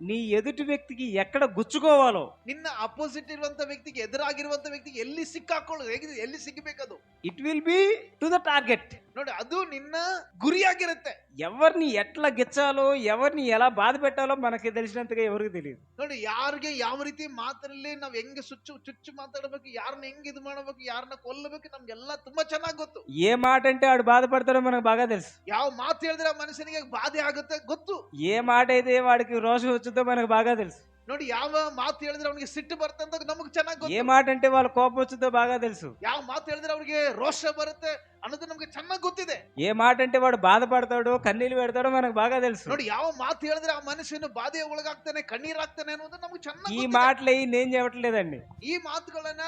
నీ ఎదుటి వ్యక్తికి ఎక్కడ గుచ్చుకోవాలో, ನಿನ್ನ ಅಪೋಸಿಟ್ ಇರುವಂತ ವ್ಯಕ್ತಿಗೆ, ಎದುರಾಗಿರುವಂತ ವ್ಯಕ್ತಿಗೆ ಎಲ್ಲಿ ಸಿಕ್ಕಾಕೊಳ್ಳೋದು, ಹೇಗಿದೆ, ಎಲ್ಲಿ ಸಿಗಬೇಕದು, it will be to the target. ನೋಡಿ, ಅದು ನಿನ್ನ ಗುರಿಯಾಗಿರುತ್ತೆ. ఎవరిని ఎట్లా గిచ్చాలో, ఎవరిని ఎలా బాధ పెట్టాలో మనకి తెలిసినంతగా ఎవరికి తెలియదు. ನೋಡಿ, ಯಾರಿಗೆ ಯಾವ ರೀತಿ ಮಾತಲ್ಲಿ ನಾವ್ ಹೆಂಗೆ ಚುಚ್ಚು ಮಾತಾಡಬೇಕು, ಯಾರನ್ನ ಹೆಂಗ್ ಇದು ಮಾಡಬೇಕು, ಯಾರನ್ನ ಕೊಲ್ಲಬೇಕು, ನಮ್ಗೆಲ್ಲ ತುಂಬಾ ಚೆನ್ನಾಗಿ ಗೊತ್ತು. ఏ మాట అంటే ఆడు బాధపడతాడో మనకు బాగా తెలుసు. ಯಾವ ಮಾತು ಹೇಳಿದ್ರೆ ಆ ಮನುಷ್ಯನಿಗೆ ಬಾಧೆ ಆಗುತ್ತೆ ಗೊತ್ತು. ఏ మాట అయితే వాడికి రోషం వచ్చుద్దో మనకు బాగా తెలుసు. ನೋಡಿ, ಯಾವ ಮಾತು ಹೇಳಿದ್ರೆ ಅವನಿಗೆ ಸಿಟ್ಟು ಬರುತ್ತೆ ಅಂತ ನಮಗೆ ಚೆನ್ನಾಗಿ ఏ ಗೊತ್ತು. మాట అంటే వాళ్ళ కోపం వచ్చుద్దో బాగా తెలుసు. ಯಾವ ಮಾತು ಹೇಳಿದ್ರೆ ಅವನಿಗೆ ರೋಷ ಬರುತ್ತೆ ಅನ್ನೋದು ನಮ್ಗೆ ಚೆನ್ನಾಗಿ ಗೊತ್ತಿದೆ. ఏ మాట అంటే వాడు బాధపడతాడో కన్నీళ్ళు పెడతాడో మనకు బాగా తెలుసు. ನೋಡಿ, ಯಾವ ಮಾತು ಹೇಳಿದ್ರೆ ಆ ಮನುಷ್ಯನು ಬಾಧೆಯ ಒಳಗಾಗ್ತಾನೆ, ಕಣ್ಣೀರಾಗ್ತಾನೆ ಅನ್ನೋದು ನಮ್ಗೆ ಚೆನ್ನಾಗಿ ఈ ಗೊತ್ತಿದೆ. మాటలు నేను చెప్పట్లేదండి, ಈ ಮಾತುಗಳನ್ನ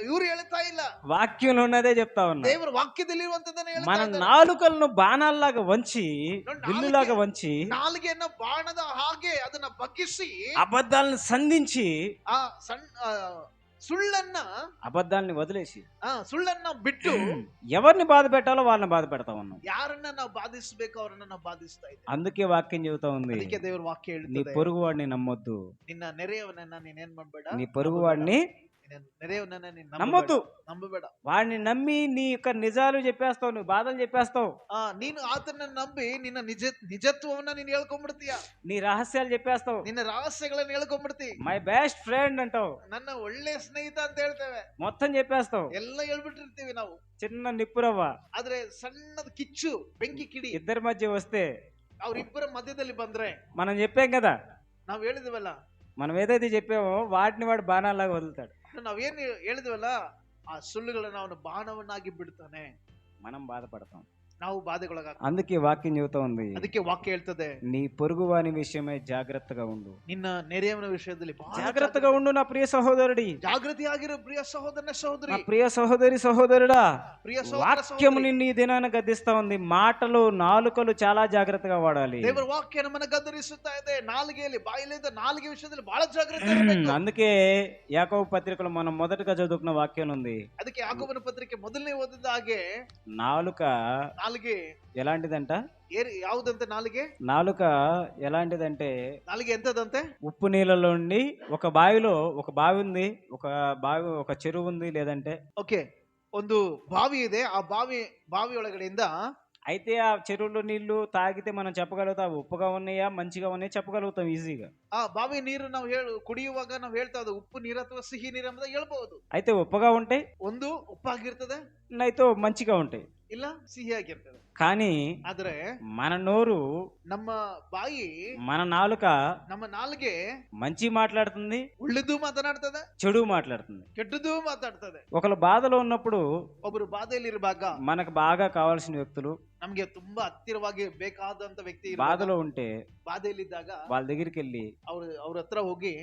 ಇವ್ರು ಹೇಳ್ತಾ ಇಲ್ಲ, వాక్యంలో ఉన్నదే చెప్తా ఉన్నా. ದೇವರ ವಾಕ್ಯದಲ್ಲಿ ಇರುವಂತದನ್ನ ಹೇಳ್ತಾ మన ಇದ್ದಾರೆ. నాలుకలను బాణాల్లాగా వంచి, ನೋಡಿ, విల్లులాగా వంచి, ನಾಲಿಗೆಯನ್ನ ಬಾಣದ ಹಾಗೆ ಅದನ್ನ ಬಗ್ಗಿಸಿ, అబద్ధాలను సంధించి, ಆ ಸುಳ್ಳನ್ನ అబద్ధాలని వదిలేసి ಸುಳ್ಳನ್ನ ಬಿಟ್ಟು ఎవరిని బాధ పెట్టాలో వాళ్ళని బాధ పెడతా ఉన్నాం. ಯಾರನ್ನ ನಾವು ಬಾಧಿಸಬೇಕು ಅವರನ್ನ ನಾವು ಬಾಧಿಸ್ತಾ ಇದ್ದೇವೆ. అందుకే వాక్యం చెబుతా ఉంది, ಅದಕ್ಕೆ ದೇವರ ವಾಕ್ಯ నీ ಹೇಳ್ತದೆ, పొరుగు వాడిని నమ్మొద్దు, ನಿನ್ನ ನೆರೆಯವನನ್ನ ನೀನೇನ್ ಮಾಡ್ಬೇಡ, నీ పొరుగు వాడిని ನಿನ್ನ ನೆರೆಯವನನ್ನ ನೀನ್ నమ్మొద్దు. ನಂಬಬೇಡ. వాడిని నమ్మి నీ యొక్క నిజాలు చెప్పేస్తావు, నువ్వు బాధలు చెప్పేస్తావు, ನೀನು ಆತನ ನಂಬಿ ನಿನ್ನ ನಿಜತ್ವವನ್ನ ನೀನ್ ಹೇಳ್ಕೊಂಡ್ಬಿಡ್ತೀಯ, నీ రహస్యాలు చెప్పేస్తావు, ನಿನ್ನ ರಹಸ್ಯಗಳನ್ನ ಹೇಳ್ಕೊಂಡ್ಬಿಡ್ತಿ. మై బెస్ట్ ఫ్రెండ్ అంటావు, ನನ್ನ ಒಳ್ಳೆ ಸ್ನೇಹಿತ ಅಂತ ಹೇಳ್ತೇವೆ, మొత్తం చెప్పేస్తావు. ಎಲ್ಲ ಹೇಳ್ಬಿಟ್ಟಿರ್ತೀವಿ ನಾವು. చిన్న నిప్పురవ్వ ಆದ್ರೆ ಸಣ್ಣದ ಕಿಚ್ಚು, ಬೆಂಕಿ ಕಿಡಿ ఇద్దరి మధ్య వస్తే ಅವ್ರಿಬ್ಬರ ಮಧ್ಯದಲ್ಲಿ ಬಂದ್ರೆ, మనం చెప్పాం కదా, ನಾವ್ ಹೇಳಿದ್ವಲ್ಲ, మనం ఏదైతే చెప్పామో వాటిని వాడు బాణాలాగా వదులుతాడు. ನಾವೇನ್ ಹೇಳಿದ್ವಲ್ಲ, ಆ ಸುಳ್ಳುಗಳನ್ನ ಅವನು ಬಾಣವನ್ನಾಗಿ ಬಿಡ್ತಾನೆ, మనం బాధపడతాం. ನಾವು ಬಾಧೆಗೊಳಗಾಗ. అందుకే వాక్యం చెబుతా ఉంది, ಅದಕ್ಕೆ ವಾಕ್ಯ ಹೇಳ್ತದೆ, నీ పొరుగు వాని విషయమై జాగ్రత్తగా ఉండు. ನಿನ್ನ ನೆರೆಯವನ ವಿಷಯದಲ್ಲಿ ಬಹಳ జాగ్రత్తగా ఉండు నా ప్రియ సహోదరుడి, ಜಾಗೃತಿಯಾಗಿರು ಪ್ರಿಯ ಸಹೋದರನ ಸಹೋದರಿ, నా ప్రియ సహోదరి సహోదరుడా. ಪ್ರಿಯ ಸಹೋದರ వాక్యము ಸಹೋದರಿ. నిన్ను ఈ దినాన గద్దిస్తా ఉంది. మాటలు, నాలుకలు చాలా జాగ్రత్తగా వాడాలి. ದೇವರ ವಾಕ್ಯ ನಮ್ಮನ್ನ ಗದರಿಸುತ್ತಾ ಇದೆ. ನಾಲಿಗೆಯಲ್ಲಿ, ಬಾಯಿಲಿಂದ ನಾಲಿಗೆ ವಿಷಯದಲ್ಲಿ ಬಹಳ ಜಾಗ್ರತೆ ಇರಬೇಕು. అందుకే యాకోబు పత్రికలో మనం మొదటగా చదువుకున్న వాక్యం ఉంది, ಅದಕ್ಕೆ ಯಾಕೋಬನ ಪತ್ರಿಕೆ ಮೊದಲನೇ ಓದಿದ ಹಾಗೆ, నాలుక ನಾಲಿಗೆ ఎలాంటిదంట, ಯಾವುದಂತೆ ನಾಲಿಗೆ? నాలుక ఎలాంటిదంటే ನಾಲಿಗೆ ಎಂತದಂತೆ? ఉప్పు నీళ్ళలో ఉండి, ఒక బావి ఉంది, ఒక చెరువు ఉంది, లేదంటే ಓಕೆ, ಒಂದು ಬಾವಿ ಇದೆ, ಆ ಬಾವಿ ಒಳಗಡೆಯಿಂದ, అయితే ఆ చెరువులో నీళ్లు తాగితే మనం చెప్పగలుగుతాం ఉప్పుగా ఉన్నాయా మంచిగా ఉన్నాయా చెప్పగలుగుతాం ఈజీగా. ಆ ಬಾವಿ ನೀರು ನಾವು ಕುಡಿಯುವಾಗ ನಾವು ಹೇಳ್ತಾ ಇದ್ದೀವಿ ಉಪ್ಪು ನೀರು ಅಥವಾ ಸಿಹಿ ನೀರು ಅಂತ ಹೇಳ್ಬಹುದು. అయితే ఉప్పుగా ఉంటాయి, ಒಂದು ಉಪ್ಪಾಗಿರ್ತದೆ, అయితే మంచిగా ఉంటాయి, ಇಲ್ಲ ಸಿಹಿಯಾಗಿರ್ತದೆ. కానీ ಆದ್ರೆ మన నోరు, ನಮ್ಮ ಬಾಯಿ, మన నాలుక ನಮ್ಮ ನಾಲಿಗೆ మంచి మాట్లాడుతుంది, ಒಳ್ಳೆದು ಮಾತನಾಡ್ತದೆ, చెడు మాట్లాడుతుంది. ಕೆಟ್ಟದ್ದು ಮಾತಾಡ್ತದೆ. ఒకరు బాధలో ఉన్నప్పుడు, ಒಬ್ಬರು ಬಾಧೆಯಲ್ಲಿ ಇರುವಾಗ, మనకు బాగా కావాల్సిన వ్యక్తులు, ನಮ್ಗೆ ತುಂಬಾ ಹತ್ತಿರವಾಗಿ ಬೇಕಾದಂತ ವ್ಯಕ್ತಿ బాధలో ఉంటే ಬಾಧೆಯಲ್ಲಿದ್ದಾಗ వాళ్ళ దగ్గరికి వెళ్ళి ಅವ್ರ ಹತ್ರ ಹೋಗಿ,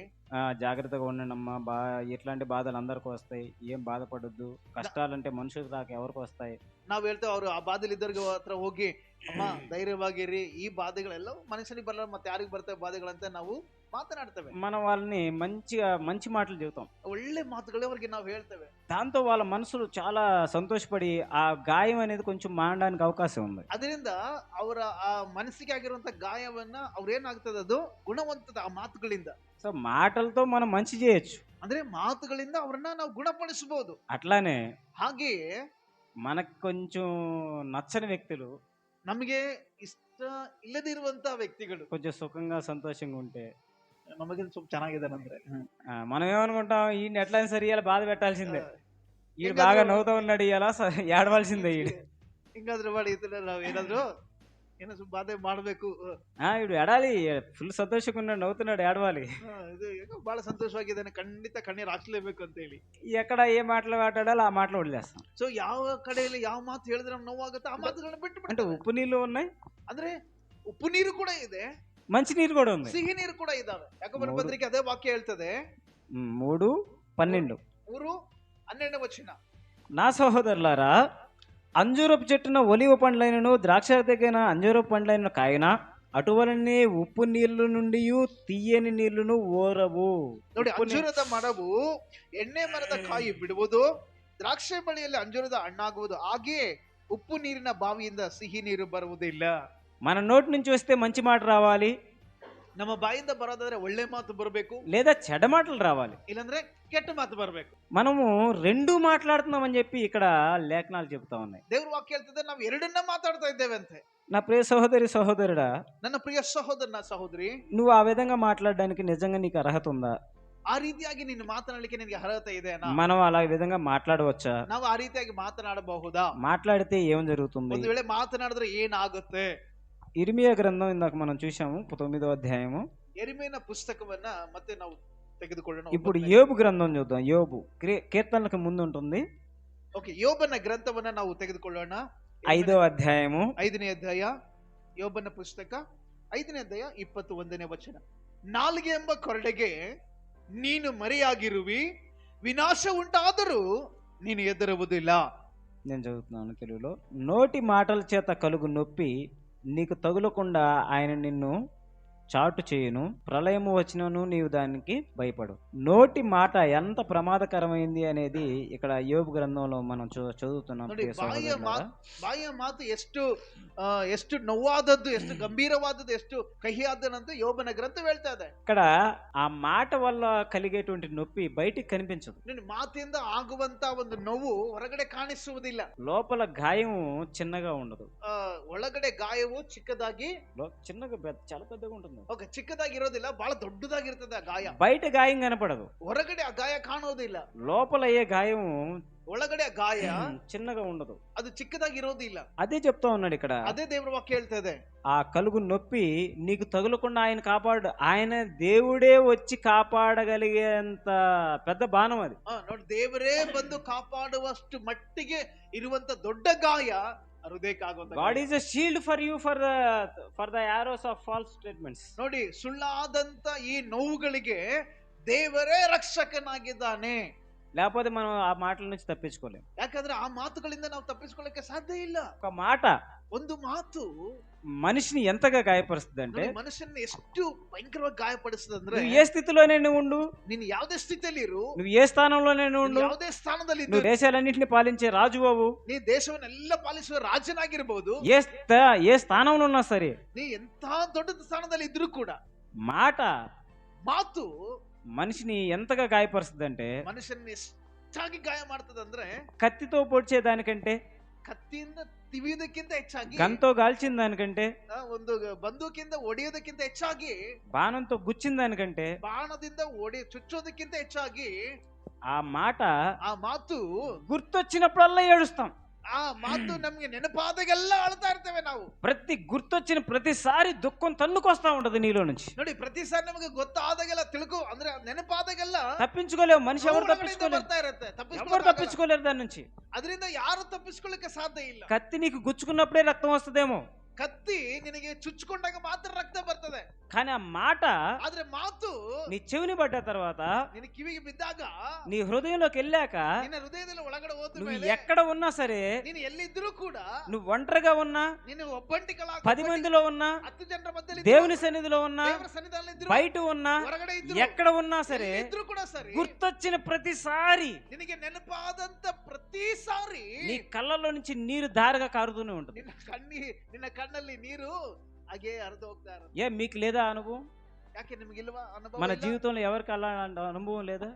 జాగ్రత్తగా ఉండండి అమ్మా, ఇట్లాంటి బాధలు అందరికి వస్తాయి, ఏం బాధపడొద్దు, కష్టాలంటే మనుషులకు రాక ఎవరికి వస్తాయి, ನಾವ್ ಹೇಳ್ತೇವೆ, ಅವ್ರು ಆ ಬಾಧೆಯಲ್ಲಿ ಇದ್ದವ್ರಿಗೆ ಹತ್ರ ಹೋಗಿ, ಅಮ್ಮ ಧೈರ್ಯವಾಗಿರಿ, ಈ ಬಾಧೆಗಳೆಲ್ಲ ಮನುಷ್ಯನಿಗೆ ಬರಲ್ಲ, ಮತ್ತೆ ಯಾರಿಗೆ ಬರ್ತವೆ ಬಾಧೆಗಳಂತ ನಾವು ಮಾತನಾಡ್ತೇವೆ. మనం వాళ్ళని మంచి మాటలు చెబుతాం. ಒಳ್ಳೆ ಮಾತುಗಳೇ ಅವ್ರಿಗೆ ನಾವು ಹೇಳ್ತೇವೆ. దాంతో వాళ్ళ మనసులు చాలా సంతోషపడి ఆ గాయం అనేది కొంచెం మానడానికి అవకాశం ఉంది. ಅದರಿಂದ ಅವರ ಆ ಮನಸ್ಸಿಗೆ ಆಗಿರುವಂತ ಗಾಯವನ್ನ ಅವ್ರೇನಾಗ್ತದೆ ಅದು ಗುಣವಂತದ ಆ ಮಾತುಗಳಿಂದ. సో మాటలతో మనం మంచి చేయొచ్చు. ಅಂದ್ರೆ ಮಾತುಗಳಿಂದ ಅವ್ರನ್ನ ನಾವು ಗುಣಪಡಿಸಬಹುದು. అట్లానే ಹಾಗೆಯೇ మనకు కొంచెం నచ్చని వ్యక్తులు, ನಮಗೆ ಇಷ್ಟ ಇಲ್ಲದಿರುವಂತ ವ್ಯಕ್ತಿಗಳು కొంచెం సుఖంగా సంతోషంగా ఉంటే ನಮಗೆ ಸ್ವಲ್ಪ ಚೆನ್ನಾಗಿದ್ದಾರೆ ಅಂದ್ರೆ మనం ఏమనుకుంటాం, ఈయన ఎట్లయినా సరే ఇలా బాధ పెట్టాల్సిందే, ఈడు ಹಿಂಗಾದ್ರೂ- బాగా నవ్వుతూ ఉన్నాడు, ఇలా ఏడవలసిందే ఈడు. ಹಿಂಗಾದ್ರೂ ಮಾಡಿ ನಾವ್ ಏನಾದ್ರು ಏನೋ ಸ್ವಲ್ಪ ಬಾಧೆ ಮಾಡ್ಬೇಕು. ఈడు ఎడాలి, ఫుల్ సంతోషంగా ఉన్నాడు, నవ్వుతున్నాడు, ఏడవాలి. ಇದು ಏನೋ ಬಹಳ ಸಂತೋಷವಾಗಿದ್ದಾನೆ, ಖಂಡಿತ ಕಣ್ಣೀರು ಹಾಕ್ಲೇಬೇಕು ಅಂತ ಹೇಳಿ. ఎక్కడ ఏ మాటలు మాట్లాడాలో ఆ మాటలు వదిలేస్తాం. ಸೊ ಯಾವ ಕಡೆಯಲ್ಲಿ ಯಾವ ಮಾತು ಹೇಳಿದ್ರೆ ನಮ್ಗೆ ನೋವಾಗುತ್ತೆ ಆ ಮಾತುಗಳನ್ನ ಬಿಟ್ಟು అంటే ಬಿಡ್ತೇವೆ. ఉప్పు నీళ్ళు ఉన్నాయి, ಅಂದ್ರೆ ಉಪ್ಪು ನೀರು ಕೂಡ ಇದೆ, మంచి నీరు కూడా ఉంది. ಸಿಹಿ ನೀರು ಕೂಡ ಇದಾವೆ. ಯಾಕಂದ್ರೆ ಮೂರು. ಪತ್ರಿಕೆ ಅದೇ ವಾಕ್ಯ ಹೇಳ್ತದೆ, 3:12 3:12 ವಚನ. నా సహోదరులారా, అంజూరపు చెట్టున ఒలివ పండ్లైనను ద్రాక్ష తెగిన అంజూరపు పండ్లైన కాయన అటువలనే ఉప్పు నీళ్లు నుండి తీయని నీళ్లును ఓరవు. ನೋಡಿ, ಉಪ್ಪು ನೀ- ಅಂಜೂರದ ಮರವು ಎಣ್ಣೆ ಮರದ ಕಾಯಿ ಬಿಡುವುದು, ದ್ರಾಕ್ಷೆ ಬಳ್ಳಿಯಲ್ಲಿ ಅಂಜೂರದ ಹಣ್ಣಾಗುವುದು, ಹಾಗೆಯೇ ಉಪ್ಪು ನೀರಿನ ಬಾವಿಯಿಂದ ಸಿಹಿ ನೀರು ಬರುವುದಿಲ್ಲ. మన నోటి నుంచి వస్తే మంచి మాట రావాలి, ನಮ್ಮ ಬಾಯಿಂದ ಬರೋದಾದ್ರೆ ಒಳ್ಳೆ ಮಾತು ಬರಬೇಕು, లేదా చెడ్డ మాటలు రావాలి. ಇಲ್ಲಾಂದ್ರೆ ಕೆಟ್ಟ ಮಾತು ಬರಬೇಕು. మనము రెండు మాట్లాడుతున్నామని చెప్పి ఇక్కడ లేఖనాలు చెబుతా ఉన్నాయి. ದೇವ್ರ ವಾಕ್ಯ ಹೇಳ್ತದೆ ನಾವು ಎರಡನ್ನ ಮಾತಾಡ್ತಾ ಇದ್ದೇವೆ ಅಂತೆ. నా ప్రియ సహోదరి సహోదరుడా, ನನ್ನ ಪ್ರಿಯ ಸಹೋದರನ ಸಹೋದರಿ, నువ్వు ఆ విధంగా మాట్లాడడానికి నిజంగా నీకు అర్హత ఉందా? ಆ ರೀತಿಯಾಗಿ ನೀನು ಮಾತನಾಡಲಿಕ್ಕೆ ನಿನಗೆ ಅರ್ಹತೆ ಇದೆನಾ? మనం అలా విధంగా మాట్లాడవచ్చా? ನಾವು ಆ ರೀತಿಯಾಗಿ ಮಾತನಾಡಬಹುದಾ? మాట్లాడితే ఏం జరుగుతుంది? ಒಂದು ವೇಳೆ ಮಾತನಾಡಿದ್ರೆ ಏನಾಗುತ್ತೆ? ఇర్మియా గ్రంథం ఇందాక మనం చూసాము, 9వ అధ్యాయము. ಯೆರೆಮೀಯನ ಪುಸ್ತಕವನ್ನ ಮತ್ತೆ ನಾವು ತೆಗೆದುಕೊಳ್ಳೋಣ. ఇప్పుడు యోబు గ్రంథం చూద్దాం. యోబు కీర్తనలకు ముందు ఉంటుంది. ಓಕೆ, ಯೋಬನ ಗ್ರಂಥವನ್ನ ನಾವು ತೆಗೆದುಕೊಳ್ಳೋಣ. 5వ అధ్యాయము 5ನೇ ಅಧ್ಯಾಯ, ಯೋಬನ ಪುಸ್ತಕ 5ನೇ ಅಧ್ಯಾಯ 21ನೇ ವಚನ. ನಾಲಿಗೆ ಎಂಬ ಕೊರಡೆಗೆ ನೀನು ಮರೆಯಾಗಿರುವಿ, ವಿನಾಶ ಉಂಟಾದರೂ ನೀನು ಎದುರುವುದಿಲ್ಲ. నేను చదువుతున్నాను తెలుగులో. నోటి మాటల చేత కలుగు నొప్పి నీకు తగులకుండా ఆయన నిన్ను చాటు చేయును, ప్రళయము వచ్చినను నీవు దానికి భయపడు. నోటి మాట ఎంత ప్రమాదకరమైంది అనేది ఇక్కడ యోబు గ్రంథంలో మనం చదువుతున్నాం. ನೋಡಿ, ప్రియ సహోదరులారా, ಬಾಯಿಯ ಮಾತು ಎಷ್ಟು ನೋವಾದದ್ದು, ಎಷ್ಟು ಗಂಭೀರವಾದದ್ದು, ಎಷ್ಟು ಕಹಿಯಾದದಂತ ಯೋಬನ ಗ್ರಂಥ ಹೇಳ್ತಾ ಇದೆ. ఇక్కడ ఆ మాట వల్ల కలిగేటువంటి నొప్పి బయటికి కనిపించదు. ನಿನ್ನ ಮಾತಿಂದ ಆಗುವಂತ ಒಂದು ನೋವು ಹೊರಗಡೆ ಕಾಣಿಸುವುದಿಲ್ಲ. లోపల గాయం చిన్నగా ఉండదు, ಒಳಗಡೆ ಗಾಯವು ಚಿಕ್ಕದಾಗಿ, చిన్నగా చాలా పెద్దగా ఉంటుంది. ಓಕೆ, ಚಿಕ್ಕದಾಗಿ ಇರೋದಿಲ್ಲ, ಬಹಳ ದೊಡ್ಡದಾಗಿರ್ತದೆ ಆ ಗಾಯ. బయట గాయం కనపడదు, ಹೊರಗಡೆ ಆ ಗಾಯ ಕಾಣೋದಿಲ್ಲ. లోపల అయ్యే గాయం ಒಳಗಡೆ ಆ ಗಾಯ చిన్నగా ఉండదు, ಅದು ಚಿಕ್ಕದಾಗಿ ಇರೋದಿಲ್ಲ. అదే చెప్తా ఉన్నాడు ఇక్కడ. ಅದೇ ದೇವರ ವಾಕ್ಯ ಹೇಳ್ತದೆ. ఆ కలుగు నొప్పి నీకు తగులకుండా ఆయన కాపాడు. ఆయన దేవుడే వచ్చి కాపాడగలిగేంత పెద్ద బాణం అది. ನೋಡಿ, ದೇವರೇ ಬಂದು ಕಾಪಾಡುವಷ್ಟು ಮಟ್ಟಿಗೆ ಇರುವಂತ ದೊಡ್ಡ ಗಾಯ ಹೃದಯಕ್ಕಾಗುವಂತ. God is a shield for you for the arrows of false statements. ನೋಡಿ, ಸುಳ್ಳಾದಂತ ಈ ನೋವುಗಳಿಗೆ ದೇವರೇ ರಕ್ಷಕನಾಗಿದ್ದಾನೆ. లేకపోతే మనం ఆ మాటల నుంచి తప్పించుకోలేం. ಯಾಕಂದ್ರೆ ಆ ಮಾತುಗಳಿಂದ ನಾವು ತಪ್ಪಿಸ್ಕೊಳ್ಳಕ್ಕೆ ಸಾಧ್ಯ ಇಲ್ಲ. ఒక మాట ಒಂದು ಮಾತು మనిషిని ఎంతగా గాయపరుస్తుంది అంటే, ನೋಡಿ, ಮನುಷ್ಯನ ಎಷ್ಟು ಭಯಂಕರವಾಗಿ ಗಾಯಪಡಿಸ್ತದಂದ್ರೆ, నువ్వు ఏ స్థితిలోనే నువ్వు ఉండు, ನೀನು ಯಾವುದೇ ಸ್ಥಿತಿಯಲ್ಲಿ ಇರು, నువ్వు ఏ స్థానంలోనే నువ్వు ఉండు, ಯಾವುದೇ ಸ್ಥಾನದಲ್ಲಿ నువ్వు దేశాలన్నింటినీ పాలించే రాజు అవు, ನೀ ದೇಶವನ್ನೆಲ್ಲ ಪಾಲಿಸುವ ರಾಜನಾಗಿರ್ಬಹುದು, ఏ స్థానంలో ఉన్నా సరే, ನೀ ಎಂತ ದೊಡ್ಡ ಸ್ಥಾನದಲ್ಲಿ ಇದ್ರೂ ಕೂಡ మాట ಮಾತು మనిషిని ఎంతగా గాయపరుస్తుంది అంటే, ಮನುಷ್ಯನ ಹೆಚ್ಚಾಗಿ ಗಾಯ ಮಾಡ್ತದಂದ್ರೆ, కత్తితో పొడిచే దానికంటే, ಕತ್ತಿಯಿಂದ ತಿವಿಯುವುದಕ್ಕಿಂತ ಹೆಚ್ಚಾಗಿ, గన్తో గాల్చిన దానికంటే, ಒಂದು ಬಂದೂಕಿಂದ ಹೊಡೆಯೋದಕ್ಕಿಂತ ಹೆಚ್ಚಾಗಿ, బాణంతో గుచ్చిన దానికంటే, ಬಾಣದಿಂದ ಚುಚ್ಚೋದಕ್ಕಿಂತ ಹೆಚ್ಚಾಗಿ ఆ మాట ಆ ಮಾತು గుర్తొచ్చినప్పుడల్లా ఏడుస్తాం. ಆ ಮಾತು ನಮ್ಗೆ ನೆನಪಾದಾಗೆಲ್ಲ ಅಳ್ತಾ ಇರ್ತೇವೆ ನಾವು. గుర్తొచ్చిన ప్రతిసారి దుఃఖం తన్నుకొస్తా ఉంటది నీలో నుంచి. ನೋಡಿ, ಪ್ರತಿ ಸಾರಿ ನಮಗೆ ಗೊತ್ತಾದಾಗೆಲ್ಲ ಅಂದ್ರೆ ನೆನಪಾದಾಗೆಲ್ಲ తప్పించుకోలేవు. మనిషి ఎవరు ನೋವುಗಳಿಂದ ಬರ್ತಾ ಇರುತ್ತೆ, ఎవరు తప్పించుకోలేరు దాని నుంచి. ಅದರಿಂದ ಯಾರು ತಪ್ಪಿಸ್ಕೊಳ್ಳಕ್ಕೆ ಸಾಧ್ಯ ಇಲ್ಲ. కత్తి నీకు గుచ్చుకున్నప్పుడే రక్తం వస్తుందేమో, ಕತ್ತಿ ನಿನಗೆ ಚುಚ್ಚಿಕೊಂಡಾಗ ಮಾತ್ರ ರಕ್ತ ಬರ್ತದೆ, కానీ ఆ మాట ಆದ್ರೆ ಮಾತು నీ చెవిని పడ్డ తర్వాత, ನಿನ್ನ ಕಿವಿಗೆ ಬಿದ್ದಾಗ, నీ హృదయంలోకి వెళ్ళాక, ನಿನ್ನ ಹೃದಯದಲ್ಲಿ ಒಳಗಡೆ ಹೋದ నువ్వు ಮೇಲೆ ఎక్కడ ఉన్నా సరే, ನೀನು ಎಲ್ಲಿದ್ರೂ ಕೂಡ, నువ్వు ఒంటరిగా ఉన్నా, ನೀನು ಒಬ್ಬಂಟಿಗಳ 10 మందిలో ఉన్నా, 10 ಜನರ ಮಧ್ಯದಲ್ಲಿ దేవుని సన్నిధిలో ఉన్నా, ದೇವರ ಸನ್ನಿಧಾನದಲ್ಲಿ ಇದ್ರು, బయట ఉన్నా, ಹೊರಗಡೆ ಇದ್ರು, ఎక్కడ ఉన్నా సరే, ಇದ್ರು ಕೂಡ ಸರಿ, గుర్తొచ్చిన ప్రతిసారి ನಿನಗೆ ನೆನಪಾದಂತ ಪ್ರತಿ ಸಾರಿ నీ కళ్ళలో నుంచి నీరు దారగా కారుతూనే ఉంటుంది. ನಿನ್ನ ಕಣ್ಣಲ್ಲಿ ನೀರು ಹಾಗೆ ಹರಿದು ಹೋಗ್ತಾ ಇರುತ್ತೆ. ఏ మీకు లేదా అనుభవం? ಯಾಕೆ ನಿಮಗಿಲ್ವಾ ಅನುಭವ? మన ಇಲ್ಲ? జీవితంలో ఎవరికి అలా అనుభవం లేదా?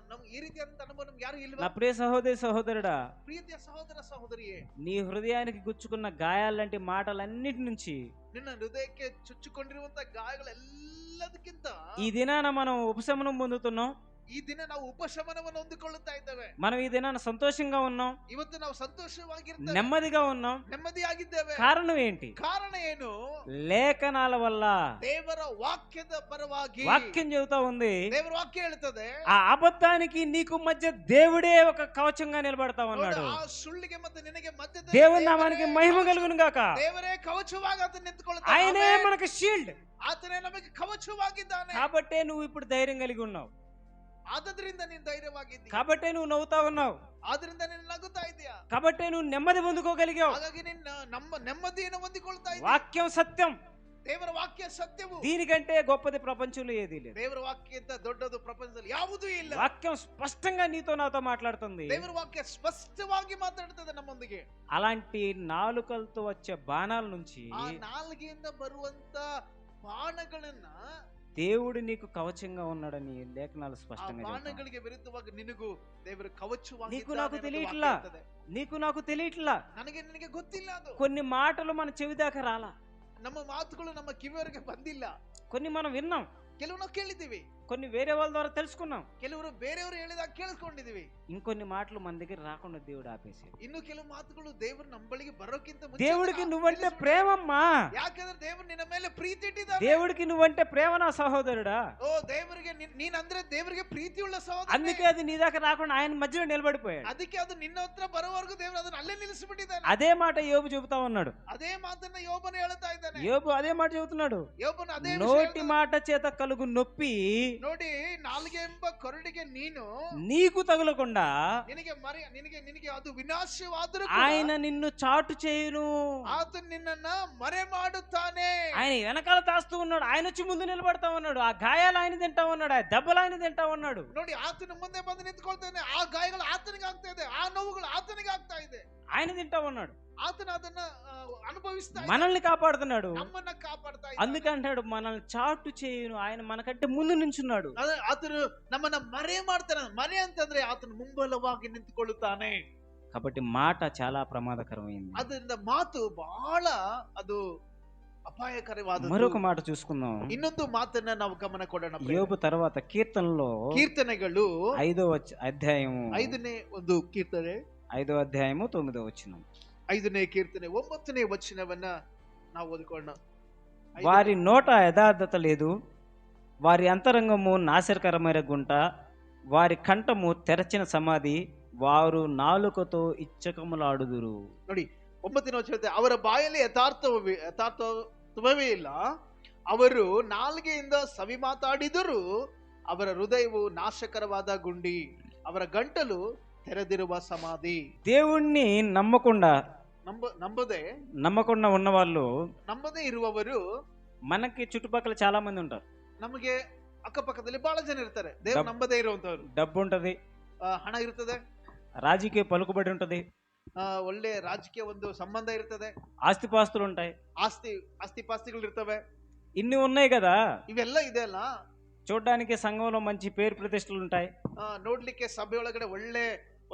ನಮ್ಗೆ ಈ ರೀತಿಯಾದಂತ ಅನುಭವ ನಮ್ಗೆ ಯಾರು నా ಇಲ್ವಾ? ప్రియ సహోదరి సహోదరుడా, ಪ್ರೀತಿಯ ಸಹೋದರ ಸಹೋದರಿಯೇ, నీ హృదయానికి గుచ్చుకున్న గాయాలంటి మాటలన్నిటి నుంచి ನಿನ್ನ ಹೃದಯಕ್ಕೆ ಚುಚ್ಚಿಕೊಂಡಿರುವಂತ ಗಾಯಗಳೆಲ್ಲದಕ್ಕಿಂತ ఈ దినాన మనం ఉపశమనం పొందుతున్నాం. ಈ ದಿನ ನಾವು ಉಪಶಮನವನ್ನು ಹೊಂದಿಕೊಳ್ಳುತ್ತಾ ಇದ್ದೇವೆ. మనం ఈ దినాన సంతోషంగా ఉన్నాం, ಇವತ್ತು ನಾವು ಸಂತೋಷವಾಗಿರ್ತೇವೆ, నెమ్మదిగా ఉన్నాం. ನೆಮ್ಮದಿಯಾಗಿದ್ದೇವೆ. కారణం ఏంటి? ಕಾರಣ ಏನು? లేఖనాల వల్ల. ದೇವರ ವಾಕ್ಯದ ಪರವಾಗಿ వాక్యం చెబుతా ఉంది, ದೇವರ ವಾಕ್ಯ ಹೇಳುತ್ತದೆ, ఆ అబద్ధానికి నీకు మధ్య దేవుడే ఒక కవచంగా నిలబడతా ఉన్నాడు. ಆ ಸುಳ್ಳಿಗೆ ಮತ್ತೆ ನಿನಗೆ ಮಧ್ಯದಲ್ಲಿ దేవుని నామానికి మహిమ కలుగును గాక. ದೇವರೇ ಕವಚವಾಗಿ ಆತನ ನಿಂತುಕೊಳ್ಳುತ್ತಾನೆ. ఆయనే మనకు షీల్డ్. ಆತನೇ ನಮಗೆ ಕವಚವಾಗಿದ್ದಾನೆ. కాబట్టే నువ్వు ఇప్పుడు ధైర్యం కలిగి ఉన్నావు, ಆದ್ರಿಂದ ನೀನು ಧೈರ್ಯವಾಗಿದ್ದೀಯ, కాబట్టే నువ్వు నవ్వుతా ఉన్నావు, ಆದ್ರಿಂದ ನೀನು ನಗುತ್ತಾ ಇದೀಯಾ, కాబట్టే నువ్వు నెమ్మది పొందుకోగలిగావు. ಹಾಗಾಗಿ ನಿನ್ನ ನಮ್ಮ ನೆಮ್ಮದಿಯನ್ನು ಹೊಂದಿಕೊಳ್ತಾ ಇದ್ದೀಯ. వాక్యం సత్యం. ದೇವರ ವಾಕ್ಯ ಸತ್ಯವು. దీనికంటే గొప్పది ప్రపంచంలో ఏదీ లేదు. ದೇವರ ವಾಕ್ಯಕ್ಕಿಂತ ದೊಡ್ಡದು ಪ್ರಪಂಚದಲ್ಲಿ ಯಾವುದೂ ಇಲ್ಲ. వాక్యం స్పష్టంగా నీతో నాతో మాట్లాడుతుంది. ದೇವರ ವಾಕ್ಯ ಸ್ಪಷ್ಟವಾಗಿ ಮಾತಾಡುತ್ತದೆ ನಮ್ಮೊಂದಿಗೆ. అలాంటి నాలుకలతో వచ్చే బాణాల నుంచి ಆ ನಾಲ್ಗೆಯಿಂದ ಬರುವಂತ ಬಾಣಗಳನ್ನ, దేవుడు నీకు కవచంగా ఉన్నాడని లేఖనాలు ಆ స్పష్టంగా చెబుతాయి. ಬಾಣಗಳಿಗೆ ವಿರುದ್ಧವಾಗಿ ನಿನಗೂ ದೇವರ ಕವಚವಾಗಿ నీకు నాకు తెలియట్లా, నీకు నాకు తెలియట్లా. ನನಗೆ ನಿನಗೆ ಗೊತ್ತಿಲ್ಲ. ಅದು కొన్ని మాటలు మన చెవి దాకా రాలా, ನಮ್ಮ ಮಾತುಗಳು ನಮ್ಮ ಕಿವಿಯವರೆಗೆ ಬಂದಿಲ್ಲ. కొన్ని మనం విన్నాం, ಕೆಲವು ನಾವು ಕೇಳಿದ್ದೀವಿ, కొన్ని వేరే వాళ్ళ ద్వారా తెలుసుకున్నాం, ಕೆಲವರು ಬೇರೆಯವರು ಹೇಳಿದಾಗ ಕೇಳಿಸ್ಕೊಂಡಿದೀವಿ. ఇంకొన్ని మాటలు మన దగ్గర రాకుండా దేవుడు ఆపేసాడు. ಇನ್ನು ಕೆಲವು ಮಾತುಗಳು ದೇವರು ನಮ್ಮ ಬಳಿಗೆ ಬರೋಕ್ಕಿಂತ దేవుడికి నువ్వంటే ప్రేమమ్మా, ಯಾಕಂದ್ರೆ ದೇವರು ನಿನ್ನ ಮೇಲೆ ಪ್ರೀತಿ ಇಟ್ಟಿದ್ದಾನೆ. దేవుడికి నువ్వంటే ప్రేమ నా సహోదరుడా. ಓ ದೇವರಿಗೆ ನೀನಂದ್ರೆ ದೇವರಿಗೆ ಪ್ರೀತಿಯುಳ್ಳ ಸಹೋದರ. అందుకే అది నీ దాకా రాకుండా ఆయన మధ్యలో నిలబడిపోయాడు. ಅದಕ್ಕೆ ಅದು ನಿನ್ನ ಹತ್ರ ಬರೋವರೆಗೂ ದೇವರು ಅದನ್ನ ಅಲ್ಲೇ ನಿಲ್ಲಿಸಿಬಿಟ್ಟಿದ್ದಾನೆ. అదే మాట యోబు చెబుతా ఉన్నాడు. ಅದೇ ಮಾತನ್ನ ಯೋಬನು ಹೇಳ್ತಾ ಇದ್ದಾನೆ. యోబు అదే మాట చెబుతున్నాడు. ಯೋಬನು ಅದೇ నోటి మాట చేత కలుగు నొప్పి ನೋಡಿ, ನಾಲ್ಗೆ ಎಂಬ ಕೊರಡಿಗೆ ನೀನು నీకు తగులకుండా ನಿನಗೆ ನಿನಗೆ ಅದು ವಿನಾಶವಾದರೂ ఆయన నిన్ను చాటు చేయును. ಆತನು ನಿನ್ನನ್ನ ಮರೆ ಮಾಡುತ್ತಾನೆ. ఆయన వెనకాల దాస్తూ ఉన్నాడు, ఆయన వచ్చి ముందు నిలబడతా ఉన్నాడు. ఆ గాయాలు ఆయన తింటా ఉన్నాడు, ఆ దెబ్బలు ఆయన తింటా ఉన్నాడు. ನೋಡಿ, ಆತನ ಮುಂದೆ ಬಂದು ನಿಂತ್ಕೊಳ್ತಾನೆ. ಆ ಗಾಯಗಳು ಆತನಿಗೆ ಆಗ್ತಾ ಇದೆ, ಆ ನೋವುಗಳು ಆತನಿಗೆ ಆಗ್ತಾ ಇದೆ. ఆయన తింటా ఉన్నాడు, ಆತನ ಅದನ್ನ ಅನುಭವಿಸ್ತಾ ಇದ್ದಾನೆ. మనల్ని కాపాడుతున్నాడు. ನಮ್ಮನ್ನ ಕಾಪಾಡ್ತಾ ಇದ್ದಾನೆ. అందుకే అంటాడు, మనల్ని చాటు చేయును. ఆయన మనకంటే ముందు నించున్నాడు. ಆತನು ನಮ್ಮನ್ನ ಮರೆ ಮಾಡ್ತಾನೆ. ಮರೆ ಅಂತಂದ್ರೆ ಆತನು ಮುಂಬಲವಾಗಿ ನಿಂತುಕೊಳ್ಳುತ್ತಾನೆ. కాబట్టి మాట చాలా ప్రమాదకరమైంది. ಅದರಿಂದ ಮಾತು ಬಹಳ ಅದು ಅಪಾಯಕರವಾದ. మరొక మాట చూసుకుందాం. ಇನ್ನೊಂದು ಮಾತನ್ನ ನಾವು ಗಮನ ಕೊಡೋಣ. యోబు తర్వాత కీర్తనలో ಕೀರ್ತನೆಗಳು 5వ అధ్యాయము, 5ನೇ ಒಂದು ಕೀರ್ತನೆ, 5వ అధ్యాయము 9వ వచనం. 5ನೇ ಕೀರ್ತನೆ 9ನೇ ವಚನವನ್ನ ನಾವು ಓದಿಕೊಳ್ಳೋಣ. వారి నోట యథార్థత లేదు, వారి అంతరంగము నాశనకరమైన గుంట, వారి కంఠము తెరచిన సమాధి, వారు నాలుకతో ఇచ్చకములాడుదురు. ನೋಡಿ, 9ನೇ ವಚನ, ಅವರ ಬಾಯಲ್ಲಿ ಯಥಾರ್ಥವೇ ಇಲ್ಲ, ಅವರು ನಾಲ್ಗೆಯಿಂದ ಸವಿ ಮಾತಾಡಿದರೂ ಅವರ ಹೃದಯವು ನಾಶಕರವಾದ ಗುಂಡಿ, ಅವರ ಗಂಟಲು ತೆರೆದಿರುವ ಸಮಾಧಿ. దేవుణ్ణి నమ్మకుండా ఉన్నవాళ్ళు, ನಂಬದೇ ಇರುವವರು మనకి చుట్టుపక్కల చాలా మంది ఉంటారు. ನಮಗೆ ಅಕ್ಕಪಕ್ಕದಲ್ಲಿ ಬಹಳ ಜನ ಇರ್ತಾರೆ. ದೇವ್ರು ನಂಬದೇ ಇರುವಂತವ್ರು. డబ్బు ఉంటది, ಹಣ ಇರ್ತದೆ, రాజకీయ పలుకుబడి ఉంటది, ಒಳ್ಳೆ ರಾಜಕೀಯ ಒಂದು ಸಂಬಂಧ ಇರ್ತದೆ, ఆస్తిపాస్తులు ఉంటాయి, ಆಸ್ತಿಪಾಸ್ತಿಗಳು ಇರ್ತವೆ. ఇన్ని ఉన్నాయి కదా. ಇವೆಲ್ಲ ಇದೆ ಅಲ್ಲ, చూడ్డానికి సంఘంలో మంచి పేరు ప్రతిష్టలు ఉంటాయి, ನೋಡ್ಲಿಕ್ಕೆ ಸಭೆ ಒಳಗಡೆ ಒಳ್ಳೆ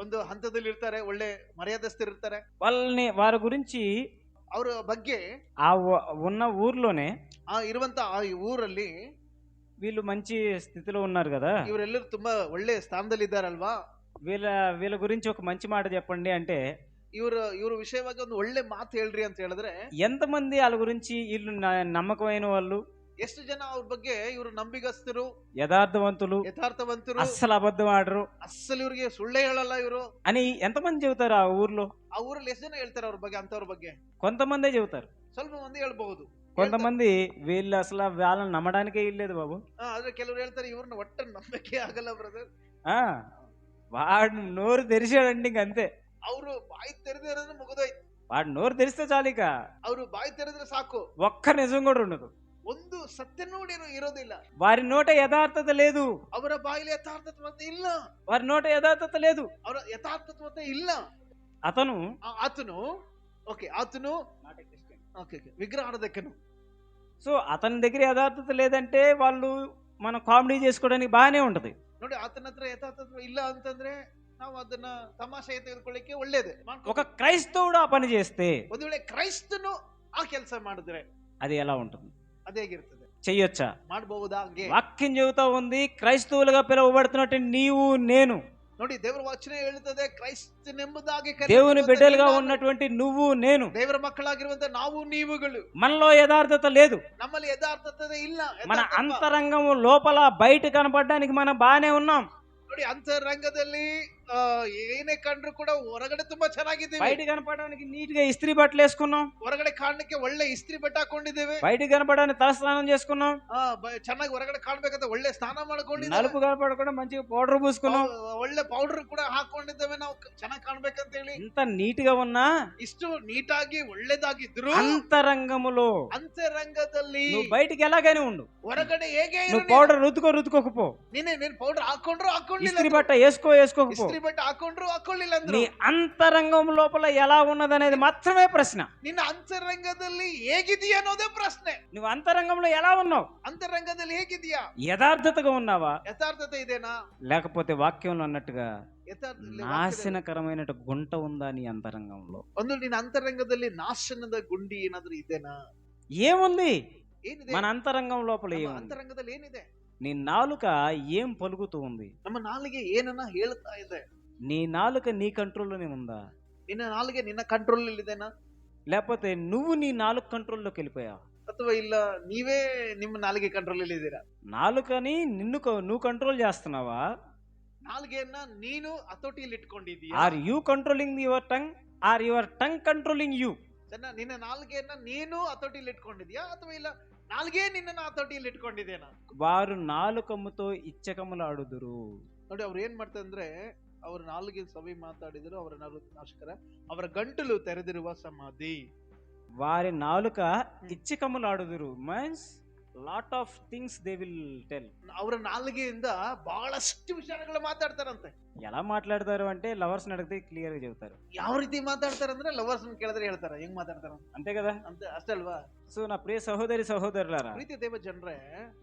ಒಂದು ಹಂತದಲ್ಲಿ ಇರ್ತಾರೆ, ಒಳ್ಳೆ ಮರ್ಯಾದಸ್ಥರು ಇರ್ತಾರೆ. వారి గురించి ಅವರ ಬಗ್ಗೆ ఆ ఉన్న ఊర్లోనే ಇರುವಂತ ಆ ಊರಲ್ಲಿ వీళ్ళు మంచి స్థితిలో ఉన్నారు కదా, ಇವರೆಲ್ಲರೂ ತುಂಬಾ ಒಳ್ಳೆ ಸ್ಥಾನದಲ್ಲಿ ಇದ್ದಾರಲ್ವಾ, వీళ్ళ గురించి ఒక మంచి మాట చెప్పండి అంటే ಇವ್ರ ವಿಷಯವಾಗಿ ಒಂದು ಒಳ್ಳೆ ಮಾತು ಹೇಳ್ರಿ ಅಂತ ಹೇಳಿದ್ರೆ ఎంతమంది వాళ్ళ గురించి వీళ్ళు నమ్మకమైన వాళ్ళు, ಎಷ್ಟು ಜನ ಅವ್ರ ಬಗ್ಗೆ ಇವರು ನಂಬಿಗಸ್ತರು, యథార్థవంతులు, ಯಥಾರ್ಥವಂತರು, అస్సలు అబద్ధం ఆడరు ಅಸಲು ಇವ್ರಿಗೆ ಸುಳ್ಳೇ ಹೇಳಲ್ಲ ಇವರು. అని ఎంతమంది చెబుతారు ఆ ఊర్లో? ಆ ಊರಲ್ಲಿ ಎಷ್ಟು ಜನ ಹೇಳ್ತಾರೆ ಅವ್ರ ಬಗ್ಗೆ, ಅಂತವ್ರ ಬಗ್ಗೆ? కొంతమందే చెబుతారు. ಸ್ವಲ್ಪ ಮಂದಿ ಹೇಳ್ಬಹುದು. కొంతమంది వీళ్ళు అసలు వాళ్ళని నమ్మడానికే ఇల్లేదు బాబు. ಆದ್ರೆ ಕೆಲವರು ಹೇಳ್ತಾರೆ ಇವ್ರನ್ನ ಒಟ್ಟ ನಂಬಕ್ಕೆ ಆಗಲ್ಲ ಬ್ರದರ್. ఆ వాడు నోరు తెరిచాడండి ఇంక అంతే. ಅವರು ಬಾಯಿ ತೆರೆದ್ರೆ ಮುಗಿದೋಯ್ತು. వాడు నోరు తెరిస్తే చాలు ఇక ಅವರು ಬಾಯಿ ತೆರೆದ್ರೆ ಸಾಕು, ఒక్క నిజం కూడా ఉండదు. ಒಂದು ಸತ್ಯ ನೋಡಿ ಇರೋದಿಲ್ಲ. వారి నోట యథార్థత లేదు. ಅವರ ಬಾಯಿಲಿ ಯಥಾರ್ಥತ್ವತೆ ಇಲ್ಲ. వారి నోట యథార్థత లేదు. ಅವರ ಯಥಾರ್ಥತ್ವತೆ ಇಲ್ಲ. అతను ಆತನು విగ్రహారాధకను. సో అతని దగ్గర యథార్థత లేదంటే వాళ్ళు మనం కామెడీ చేసుకోవడానికి బాగానే ఉంటది. ನೋಡಿ, ಆತನ ಹತ್ರ ಯಥಾರ್ಥತ್ವ ಇಲ್ಲ ಅಂತಂದ್ರೆ ನಾವು ಅದನ್ನ ತಮಾಷೆ ತೆಗೆದುಕೊಳ್ಳಿಕ್ಕೆ ಒಳ್ಳೇದು. ఒక క్రైస్తవుడు ఆ పని చేస్తే, ಒಂದು ವೇಳೆ ಕ್ರೈಸ್ತನು ಆ ಕೆಲಸ ಮಾಡಿದ್ರೆ అది ఎలా ఉంటుంది? ಅದೇ ಹೇಗಿರ್ತದೆ? చెయ్యొచ్చా? ಮಾಡಬಹುದಾ? వాక్యం చెబుతా ఉంది, క్రైస్తవులుగా పిలువబడుతున్నట్టు నీవు నేను, ನೋಡಿ ದೇವರ ವಚನ ಹೇಳುತ್ತದೆ, ಕ್ರೈಸ್ತನೆಂಬುದಾಗಿ దేవుని బిడ్డలుగా ఉన్నటువంటి నువ్వు నేను, ದೇವರ ಮಕ್ಕಳಾಗಿರುವಂತ ನಾವು ನೀವುಗಳು, మనలో యథార్థత లేదు. ನಮ್ಮಲ್ಲಿ ಯಥಾರ್ಥತೆ ಇಲ್ಲ. మన అంతరంగం లోపల బయట కనపడడానికి మనం బాగానే ఉన్నాం. ನೋಡಿ, ಅಂತರಂಗದಲ್ಲಿ ಏನೇ ಕಂಡ್ರು ಕೂಡ ಹೊರಗಡೆ ತುಂಬಾ ಚೆನ್ನಾಗಿದ್ದೀವಿ. బయట కనపడడానికి నీట్ గా ఇస్త్రీ బట్టలు వేసుకున్నాం, ಹೊರಗಡೆ ಕಾಣಕ್ಕೆ ಒಳ್ಳೆ ಇಸ್ತ್ರಿ ಬಟ್ಟೆ ಹಾಕೊಂಡಿದ್ದೇವೆ. బయట కనపడడానికి తలస్నానం చేసుకున్నాం, ಚೆನ್ನಾಗಿ ಹೊರಗಡೆ ಕಾಣ್ಬೇಕಂತ ಒಳ್ಳೆ ಸ್ನಾನ ಮಾಡ್ಕೊಂಡಿದ್ದೇವೆ. నలుపు కనపడకుండా మంచిగా పౌడర్ పూసుకున్నాం, ಒಳ್ಳೆ ಪೌಡರ್ ಕೂಡ ಹಾಕೊಂಡಿದ್ದೇವೆ ನಾವು ಚೆನ್ನಾಗಿ ಕಾಣ್ಬೇಕಂತ ಹೇಳಿ. ఇంత నీట్ గా ఉన్నా ಇಷ್ಟು ನೀಟಾಗಿ ಒಳ್ಳೇದಾಗಿದ್ರು అంతరంగములో ಅಂತರಂಗದಲ್ಲಿ నువ్వు బయటికి ఎలాగైనా ఉండు, ಹೊರಗಡೆ ಹೇಗೆ నువ్వు పౌడర్ రుద్దుకోకపో, ನೀನು ಪೌಡರ್ ಹಾಕೊಂಡ್ರು ಹಾಕೊಂಡಿಲ್ಲ, ఇస్త్రీ బట్ట వేసుకోకపో, ಇಸ್ತ್ರಿ ಬಟ್ಟೆ ಹಾಕೊಂಡ್ರು ಹಾಕೊಳ್ಳಿಲ್ಲ ಅಂದ್ರೆ నీ అంతరంగం లోపల ఎలా ఉన్నదనేది మాత్రమే ప్రశ్న. ನಿನ್ನ ಅಂತರಂಗದಲ್ಲಿ ಹೇಗಿದೆಯಾ ಅನ್ನೋದೇ ಪ್ರಶ್ನೆ. నువ్వు అంతరంగంలో ఎలా ఉన్నావు? ಅಂತರಂಗದಲ್ಲಿ ಹೇಗಿದೆಯಾ? యథార్థతగా ఉన్నావా? యథార్థತೆ ఇదేనా? లేకపోతే వాక్యంలో అన్నట్టుగా ಯಥಾರ್ಥದಲ್ಲಿ నాశనకరమైన గుంట ఉందా నీ అంతరంగంలో? ಒಂದು ನಿನ್ನ ಅಂತರಂಗದಲ್ಲಿ ನಾಶನದ ಗುಂಡಿ ಏನಾದ್ರೂ ಇದೆನಾ? ఏముంది ಏನಿದೆ మన అంతరంగం లోపల? ನಮ್ಮ ఏముంది? ಅಂತರಂಗದಲ್ಲಿ ಏನಿದೆ? నీ నాలుక ఏం పలుకుతూ ఉంది? ನಮ್ಮ ನಾಲಿಗೆ ಏನನ್ನ ಹೇಳ್ತಾ ಇದೆ? నీ నాలుక నీ కంట్రోల్లోనే ఉందా? ನಿನ್ನ ನಾಲಿಗೆ ನಿನ್ನ ಕಂಟ್ರೋಲ್ ಅಲ್ಲಿ ಇದೆನಾ? లేకపోతే నువ్వు నీ నాలుక కంట్రోల్లోకి వెళ్ళిపోయావు? ಅಥವಾ ಇಲ್ಲ ನೀವೇ ನಿಮ್ಮ ನಾಲಿಗೆ ಕಂಟ್ರೋಲ್ ಅಲ್ಲಿ ಇದ್ದೀರಾ? నాలుకని నువ్వు కంట్రోల్ చేస్తున్నావా? ನಾಲಿಗೆಯನ್ನ ನೀನು ಹತೋಟಿಯಲ್ಲಿ ಇಟ್ಕೊಂಡಿದ್ದೀಯಾ? Are you controlling your tongue or your tongue controlling you? ನಿನ್ನ ನಾಲಿಗೆಯನ್ನ ನೀನು ಹತೋಟಿಯಲ್ಲಿ ಇಟ್ಕೊಂಡಿದ್ಯಾ ಅಥವಾ ಇಲ್ಲ ನಾಲ್ಗೆ ನಿನ್ನನ್ನು ಹತೋಟಿಯಲ್ಲಿ ಇಟ್ಕೊಂಡಿದ್ದೇನಾ? వారు నాలుకముతో ఇచ్చకములాడుదురు. ನೋಡಿ, ಅವ್ರು ಏನ್ ಮಾಡ್ತಾರೆ ಅಂದ್ರೆ, ಅವ್ರ ನಾಲ್ಗೆ ಸವಿ ಮಾತಾಡಿದ್ರು, ಅವರ ನಾಶಕರ ಅವರ ಗಂಟಲು ತೆರೆದಿರುವ ಸಮಾಧಿ. వారి నాలుక ఇచ్చకములాడుదురు means lot of things they will tell. ಅವರ ನಾಲಿಗೆಯಿಂದ ಬಹಳಷ್ಟು ವಿಚಾರಗಳು ಮಾತಾಡ್ತಾರಂತೆ. ఎలా మాట్లాడతారు అంటే లవర్స్ అడిగితే క్లియర్ గా చెబుతారు. ಯಾವ ರೀತಿ ಮಾತಾಡ್ತಾರಂದ್ರೆ ಲವರ್ಸ್ ಕೇಳಿದ್ರೆ ಹೇಳ್ತಾರ ಹೆಂಗ್ ಮಾತಾಡ್ತಾರ అంతే కదా? ಅಂತ ಅಷ್ಟಲ್ವಾ? సో నా ప్రియ సహోదరి సహోదరులారా, ಪ್ರೀತಿ ದೇವ ಜನರೇ,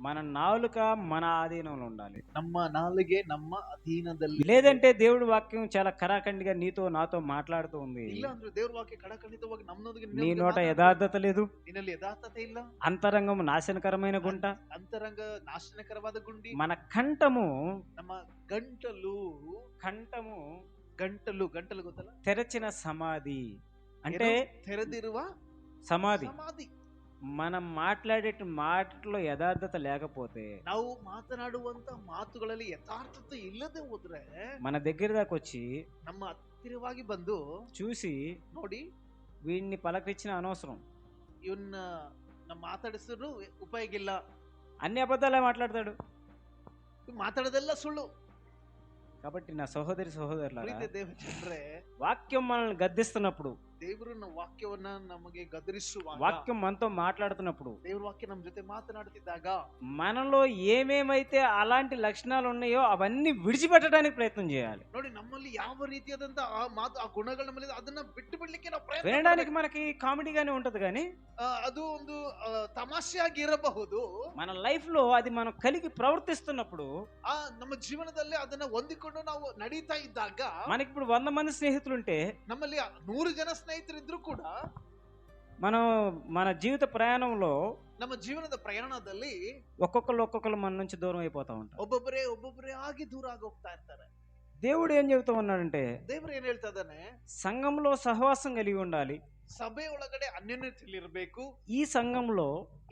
మన నాలుక మన ఆధీనంలో ఉండాలి. ನಮ್ಮ ನಾಲಿಗೆ ನಮ್ಮ ಅಧೀನದಲ್ಲಿ. లేదంటే దేవుడి వాక్యం చాలా కరాఖండిగా నీతో నాతో మాట్లాడుతూ ఉంది. ಇಲ್ಲ ಅಂದ್ರೆ ದೇವ್ರ ವಾಕ್ಯ ಕಡಖಂಡಿತವಾಗಿ ನಮ್ಮೊಂದಿಗೆ నీ నోట యథార్థత లేదు, ನಿನ್ನಲ್ಲಿ ಯಥಾರ್ಥತೆ ಇಲ್ಲ, అంతరంగం నాశనకరమైన గుంట, ಅಂತರಂಗ ನಾಶನಕರವಾದ ಗುಂಡಿ. మన కంఠము ನಮ್ಮ ಗಂಟಲು ಗಂಟಲು ಗೊತ್ತಲ್ಲ, తెరచిన సమాధి అంటే ತೆರೆದಿರುವ సమాధి. ಸಮಾಧಿ. మనం మాట్లాడే మాటలో యథార్థత లేకపోతే, ನಾವು ಮಾತನಾಡುವಂತ ಮಾತುಗಳಲ್ಲಿ ಯಥಾರ್ಥತೆ ಇಲ್ಲದೆ ಹೋದ್ರೆ, మన దగ్గర దాకా వచ్చి ನಮ್ಮ ಹತ್ತಿರವಾಗಿ ಬಂದು చూసి ನೋಡಿ వీడిని పలకరించిన అనవసరం, ಇವನ್ನ ನಮ್ಮ ಮಾತಾಡಿಸಿದ್ರು ಉಪಯೋಗ ಇಲ್ಲ, అన్ని అబద్ధాలే మాట్లాడతాడు, ಮಾತಾಡೋದೆಲ್ಲ ಸುಳ್ಳು. కాబట్టి నా సహోదరి సహోదరులారా, ಪ್ರೀತಿ ದೇವ ಜನರೇ, వాక్యం మనల్ని గద్దిస్తున్నప్పుడు, ದೇವರನ್ನ ವಾಕ್ಯವನ್ನ ನಮಗೆ ಗದರಿಸುವಾಗ, వాక్యం మనతో మాట్లాడుతున్నప్పుడు, ದೇವರ ವಾಕ್ಯ ನಮ್ಮ ಜೊತೆ ಮಾತನಾಡುತ್ತಿದ್ದಾಗ మనలో ఏమేమైతే అలాంటి లక్షణాలు ఉన్నాయో అవన్నీ విడిచిపెట్టడానికి ప్రయత్నం చేయాలి. ನೋಡಿ, ನಮ್ಮಲ್ಲಿ ಯಾವ ರೀತಿಯಾದಂತ ಆ ಗುಣಗಳ ನಮ್ಮಲ್ಲಿ ಅದನ್ನ ಬಿಟ್ಟು ಬಿಡ್ಲಿಕ್ಕೆ ನಾವು ಪ್ರಯತ್ನ వినడానికి మనకి కామెడీగానే ఉంటది, కానీ ಅದು ಒಂದು ತಮಾಷೆಯಾಗಿ ಇರಬಹುದು. మన లైఫ్ లో అది మనం కలిగి ప్రవర్తిస్తున్నప్పుడు, ನಮ್ಮ ಜೀವನದಲ್ಲಿ ಅದನ್ನ ಹೊಂದಿಕೊಂಡು ನಾವು ನಡೀತಾ ಇದ್ದಾಗ, మనకి ఇప్పుడు 100 మంది స్నేహితులుంటే, ನಮ್ಮಲ್ಲಿ 100 ಜನ ಸ್ನೇಹಿತರಿದ್ರು ಕೂಡ మనం మన జీవిత ప్రయాణంలో ನಮ್ಮ ಜೀವನದ ಪ್ರಯಾಣದಲ್ಲಿ ఒక్కొక్కరు మన నుంచి దూరం అయిపోతా ఉంటారు. ಒಬ್ಬೊಬ್ಬರೇ ಆಗಿ ದೂರ ಆಗಿ ಹೋಗ್ತಾ ಇರ್ತಾರೆ. దేవుడు ఏం చెబుతూ ఉన్నాడంటే ದೇವ್ರು ಏನ್ ಹೇಳ್ತಾ ಇದ್ದಾನೆ, సంఘంలో సహవాసం కలిగి ఉండాలి. ಸಭೆ ಒಳಗಡೆ ಅನ್ಯೋನ್ಯತೆಯಲ್ಲಿರ್ಬೇಕು. ఈ సంఘంలో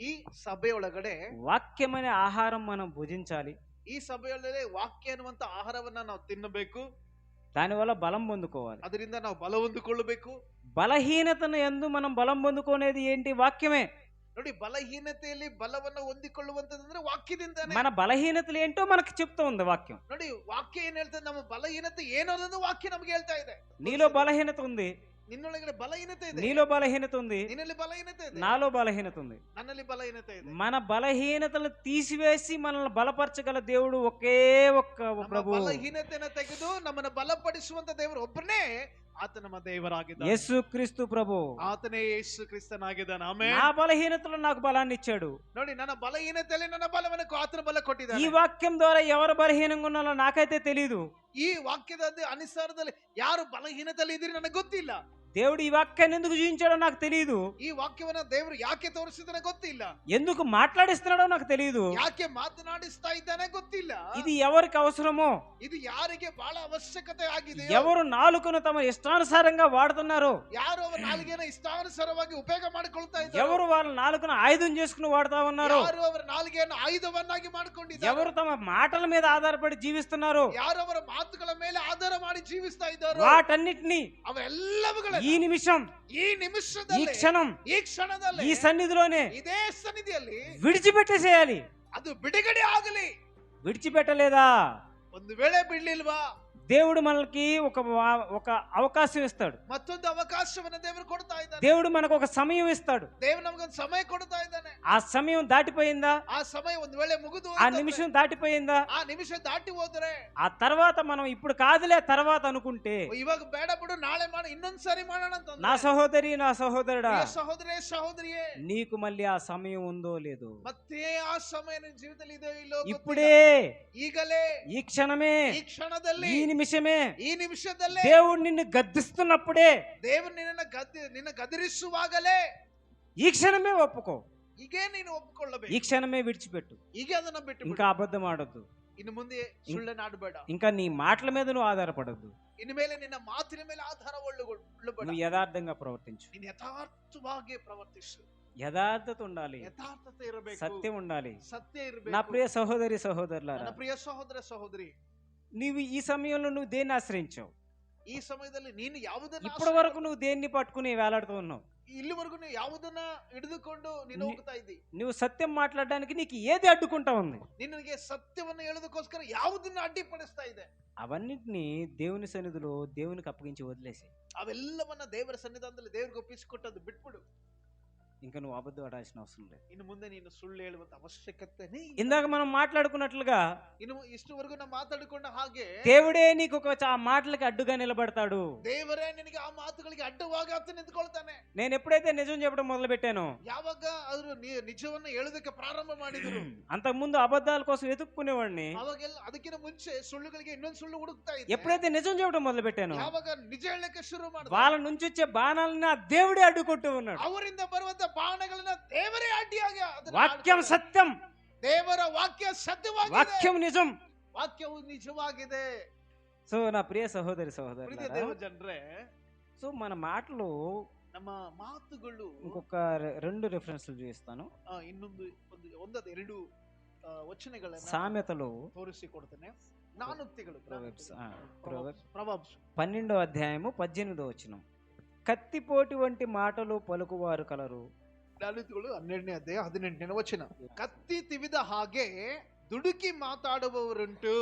ಈ ಸಭೆ ಒಳಗಡೆ వాక్యమనే ఆహారం మనం భుజించాలి. ಈ ಸಭೆಯೊಳಗಡೆ ವಾಕ್ಯ ಅನ್ನುವಂತ ಆಹಾರವನ್ನ ನಾವು ತಿನ್ನಬೇಕು. దానివల్ల బలం పొందుకోవాలి. ಅದರಿಂದ ನಾವು ಬಲ ಹೊಂದಿಕೊಳ್ಳಬೇಕು. బలహీనతను యందు మనం బలం పొందుకునేది ఏంటి? వాక్యమే. ನೋಡಿ, ಬಲಹೀನತೆಯಲ್ಲಿ ಬಲವನ್ನ ಹೊಂದಿಕೊಳ್ಳುವಂತದಂದ್ರೆ ವಾಕ್ಯದಿಂದಾನೆ. మన బలహీనతలు ఏంటో మనకు చెప్తూ ఉంది వాక్యం. ನೋಡಿ, ವಾಕ್ಯ ಏನ್ ಹೇಳ್ತದೆ, ನಮ್ಮ ಬಲಹೀನತೆ ಏನು ಅನ್ನೋದು ವಾಕ್ಯ ನಮ್ಗೆ ಹೇಳ್ತಾ ಇದೆ. నీలో బలహీనత ఉంది, ನಿನ್ನೊಳಗಡೆ ಬಲಹೀನತೆ ಇದೆ, నీలో బలహీనత ఉంది, ನಿನ್ನಲ್ಲಿ ಬಲಹೀನತೆ ಇದೆ, నాలో బలహీనత ఉంది. ನನ್ನಲ್ಲಿ ಬಲಹೀನತೆ ಇದೆ. మన బలహీనతలు తీసివేసి మనల్ని బలపరచగల దేవుడు ఒకే ఒక్క ನಮ್ಮ ప్రభు. ಬಲಹೀನತೆಯನ್ನು ತೆಗೆದು ನಮ್ಮನ್ನ ಬಲಪಡಿಸುವಂತ ದೇವರು ಒಬ್ಬನೇ, ಆತ ನಮ್ಮ ದೇವರಾಗಿದ್ದಾನೆ. యేసుక్రీస్తు ప్రభు. ಆತನೇ ಯೇಸು ಕ್ರಿಸ್ತನಾಗಿದ್ದಾನೆ. ಆಮೆನ್. నా బలహీనతలో నాకు బలాన్ని ఇచ్చాడు. ನೋಡಿ, ನನ್ನ ಬಲಹೀನತೆಯಲ್ಲಿ ನನ್ನ ಬಲವನ್ನು ಆತನ ಬಲ ఈ ಕೊಟ್ಟಿದ್ದಾನೆ. వాక్యం ద్వారా ఎవరు బలహీనంగా ఉన్నారో నాకైతే తెలియదు. ಈ ವಾಕ್ಯದ ಅನುಸಾರದಲ್ಲಿ ಯಾರು ಬಲಹೀನತೆಯಲ್ಲಿ ಇದ್ರಿ ನನಗೆ ಗೊತ್ತಿಲ್ಲ. దేవుడు ఈ వాక్యాన్ని ఎందుకు చూపించాడో నాకు తెలియదు. ಈ ವಾಕ್ಯವನ್ನ ದೇವರು ಯಾಕೆ ತೋರಿಸಿದಾನೆ ಗೊತ್ತಿಲ್ಲ. ఎందుకు మాట్లాడిస్తున్నాడో నాకు తెలియదు. ಯಾಕೆ ಮಾತನಾಡಿಸ್ತಾ ಇದ್ದಾನೆ ಗೊತ್ತಿಲ್ಲ. ఇది ఎవరికి అవసరమో, ಇದು ಯಾರಿಗೆ ಬಹಳ ಅವಶ್ಯಕತೆ ಆಗಿದೆ, ఎవరు నాలుకను తమ ఇష్టానుసారంగా వాడుతున్నారో, ಯಾರು ಅವರ ನಾಲಿಗೆನ ಇಷ್ಟಾನುಸಾರವಾಗಿ ಉಪಯೋಗ ಮಾಡಿಕೊಳ್ತಾ ಇದ್ದಾರೆ, ఎవరు వాళ్ళ నాలుకను ఆయుధం చేసుకుని వాడుతా ఉన్నారో, ಯಾರು ಅವರ ನಾಲಿಗೆಯನ್ನು ಆಯುಧವನ್ನಾಗಿ ಮಾಡಿಕೊಂಡಿದ್ದಾರೆ, ఎవరు తమ మాటల మీద ఆధారపడి జీవిస్తున్నారో, ಯಾರು ಅವರ ಮಾತುಗಳ ಮೇಲೆ ಆಧಾರ ಮಾಡಿ ಜೀವಿಸ್ತಾ ಇದ್ದಾರೋ, వాటన్నిటిని ಅವೆಲ್ಲವುಗಳ ఈ నిమిషం, ಈ ఈ ನಿಮಿಷದಲ್ಲಿ, క్షణం, ಈ ಕ್ಷಣದಲ್ಲಿ, ఈ సన్నిధిలోనే ಇದೇ ಸನ್ನಿಧಿಯಲ್ಲಿ విడిచిపెట్టేసేయాలి. ಅದು ಬಿಡುಗಡೆ ಆಗಲಿ. విడిచిపెట్టలేదా ಒಂದು ವೇಳೆ ಬಿಡ್ಲಿಲ್ವಾ, దేవుడు మనకి ఒక అవకాశం ఇస్తాడు. ಮತ್ತೊಂದು ಅವಕಾಶವನ್ನ ದೇವರು ಕೊಡ್ತಾ ಇದ್ದಾನೆ. దేవుడు మనకు ఒక సమయం ఇస్తాడు. ದೇವರು ನಮಗೊಂದು ಸಮಯ ಕೊಡ್ತಾ ಇದ್ದಾನೆ. ఆ సమయం దాటిపోయిందా, ಆ ಸಮಯ ಒಂದು ವೇಳೆ ಮುಗಿದು ఆ నిమిషం దాటిపోయిందా, ಆ ನಿಮಿಷ ದಾಟಿ ಹೋದ್ರೆ, ఆ తర్వాత మనం ఇప్పుడు కాదులే తర్వాత అనుకుంటే, ಇವಾಗ ಬೇಡ ಬಿಡು ನಾಳೆ ಮಾಡ, ಇನ್ನೊಂದ್ಸರಿ ಮಾಡೋಣ ಅಂತ నా సహోదరి, నా సహోదరుడా, ಸಹೋದರೇ ಸಹೋದರಿಯೇ, నీకు మళ్ళీ ఆ సమయం ఉందో లేదో, ಮತ್ತೆ ಆ ಸಮಯ ನಿನ್ನ ಜೀವಿತದಲ್ಲಿ ಇದೆಯೋ ಇಲ್ಲೋ ಗೊತ್ತಿಲ್ಲ. ఇప్పుడే, ಈಗಲೇ, ఈ క్షణమే, ಈ ಕ್ಷಣದಲ್ಲಿ, ఈ నిమిషమే ಈ ನಿಮಿಷದಲ್ಲೇ దేవుడు నిన్ను గద్దిస్తున్నప్పుడే, ದೇವರು ನಿನ್ನ ಗದರಿಸುವಾಗಲೇ, ఈ క్షణమే ఒప్పుకో, ಹೀಗೆ ನೀನು ಒಪ್ಪಿಕೊಳ್ಳಬೇಕು. ఈ క్షణమే విడిచిపెట్టు. ಹೀಗೆ ಅದನ್ನ ಬಿಟ್ಟು ఇంకా అబద్ధం ఆడొద్దు, ಇನ್ನು ಮುಂದೆ ಸುಳ್ಳನ್ನು ಆಡಬೇಡ. ఇంకా నీ మాటల మీద నువ్వు ఆధారపడద్దు. ಇನ್ನು ಮೇಲೆ ನಿನ್ನ ಮಾತಿನ ಮೇಲೆ ಆಧಾರ ಒಳ್ಳುಬೇಡ. నువ్వు యథార్థంగా ప్రవర్తించు. ನೀನು ಯಥಾರ್ಥವಾಗಿ ಪ್ರವರ್ತಿಸು. యథార్థత ఉండాలి, ಯಥಾರ್ಥತೆ ಇರಬೇಕು, సత్యం ఉండాలి. ಸತ್ಯ నా ಇರಬೇಕು. ప్రియ సహోదరి సహోదరులారా, ನನ್ನ ಪ್ರಿಯ ಸಹೋದರ ಸಹೋದರಿ, నీవు ఈ సమయంలో నువ్వు దేన్ని ఆశ్రయించావు? ಈ ಸಮಯದಲ್ಲಿ ನೀನು ಯಾವುದನ್ನ ఇప్పటి వరకు నువ్వు దేన్ని పట్టుకుని వేలాడుతూ ఉన్నావు? ಇಲ್ಲಿವರೆಗೂ ನೀವು ಯಾವುದನ್ನ ಹಿಡಿದುಕೊಂಡು ನೀನು ಹೋಗ್ತಾ ಇದ್ದಿ? నువ్వు సత్యం మాట్లాడడానికి నీకు ఏది అడ్డుకుంటా ఉంది? ನಿನಗೆ ಸತ್ಯವನ್ನು ಹೇಳೋದಕ್ಕೋಸ್ಕರ ಯಾವುದನ್ನ ಅಡ್ಡಿಪಡಿಸ್ತಾ ಇದೆ? అవన్నిటిని దేవుని సన్నిధిలో దేవునికి అప్పగించి వదిలేసి, ಅವೆಲ್ಲವನ್ನ ದೇವರ ಸನ್ನಿಧಾನದಲ್ಲಿ ದೇವರಿಗೆ ಒಪ್ಪಿಸಿಕೊಟ್ಟದ್ದು ಬಿಟ್ಬಿಡು. ఇంకా నువ్వు అబద్ధం ఆడాల్సిన అవసరం లేదు. ಇನ್ನು ಮುಂದೆ ನೀನು ಸುಳ್ಳು ಹೇಳುವಂತ ಅವಶ್ಯಕತೆನೇ ಇಲ್ಲ. ఇందాక మనం మాట్లాడుకున్నట్లుగా ಇನ್ನು ಇಷ್ಟುವರೆಗೂ ನಾವು ಮಾತಾಡಿಕೊಂಡ ಹಾಗೆ దేవుడే నీకు ఒక ఆ మాటలకి అడ్డుగా నిలబడతాడు. ದೇವರೇ ನಿನಗೆ ಆ ಮಾತುಗಳಿಗೆ ಅಡ್ಡವಾಗಿ ಆತ ನಿಂತ್ಕೊಳ್ತಾನೆ. నేను ఎప్పుడైతే నిజం చెప్పడం మొదలు పెట్టానో, ಯಾವಾಗ ಅವರು ನಿಜವನ್ನು ಹೇಳೋದಕ್ಕೆ ಪ್ರಾರಂಭ ಮಾಡಿದ್ರು, అంతకుముందు అబద్ధాల కోసం వెతుక్కునేవాడిని. ಅವಾಗೆಲ್ಲ ಅದಕ್ಕಿಂತ ಮುಂಚೆ ಸುಳ್ಳುಗಳಿಗೆ ಇನ್ನೊಂದು ಸುಳ್ಳು ಹುಡುಕ್ತಾ ಇದ್ದೆ. ఎప్పుడైతే నిజం చెప్పడం మొదలు పెట్టానో, ಯಾವಾಗ ನಿಜ ಹೇಳಕ್ಕೆ ಶುರು ಮಾಡಿದ, వాళ్ళ నుంచి వచ్చే బాణాలను ఆ దేవుడే అడ్డుకొట్టు ఉన్నాడు. ಅವರಿಂದ ಬರುವಂತ ಬಾಣಗಳನ್ನ ದೇವರೇ ಅಡ್ಡಿಯಾಗಿ ಅದನ್ನ వాక్యం ಆಡ್ತಾನೆ. సత్యం, ದೇವರ ವಾಕ್ಯ ಸತ್ಯವಾಗಿದೆ, వాక్యం నిజం. ವಾಕ್ಯವು ನಿಜವಾಗಿದೆ. సో నా ప్రియ సహోదరి ಪ್ರೀತಿಯ సహోదరులారా, ದೇವ ಜನರೇ, సో మన మాటలు ನಮ್ಮ ಮಾತುಗಳು ఇంకొక రెండు రిఫరెన్స్లు చూపిస్తాను. ಒಂದದ ಎರಡು ವಚನಗಳನ್ನ సామెతలు ತೋರಿಸಿಕೊಡ್ತೇನೆ. ಜ್ಞಾನೋಕ್ತಿಗಳು, Proverbs, ಪ್ರೊವರ್ಬ್ಸ್ 12వ అధ్యాయము 18వ వచనం. కత్తిపోటి వంటి మాటలు పలుకువారు కలరు. ಜ್ಞಾನೋಕ್ತಿಗಳು 12ನೇ ಅಧ್ಯಾಯ 18ನೇ ವಚನ. ಕತ್ತಿ ತಿವಿದ ಹಾಗೆ ದುಡುಕಿ ಮಾತಾಡುವವರುಂಟು.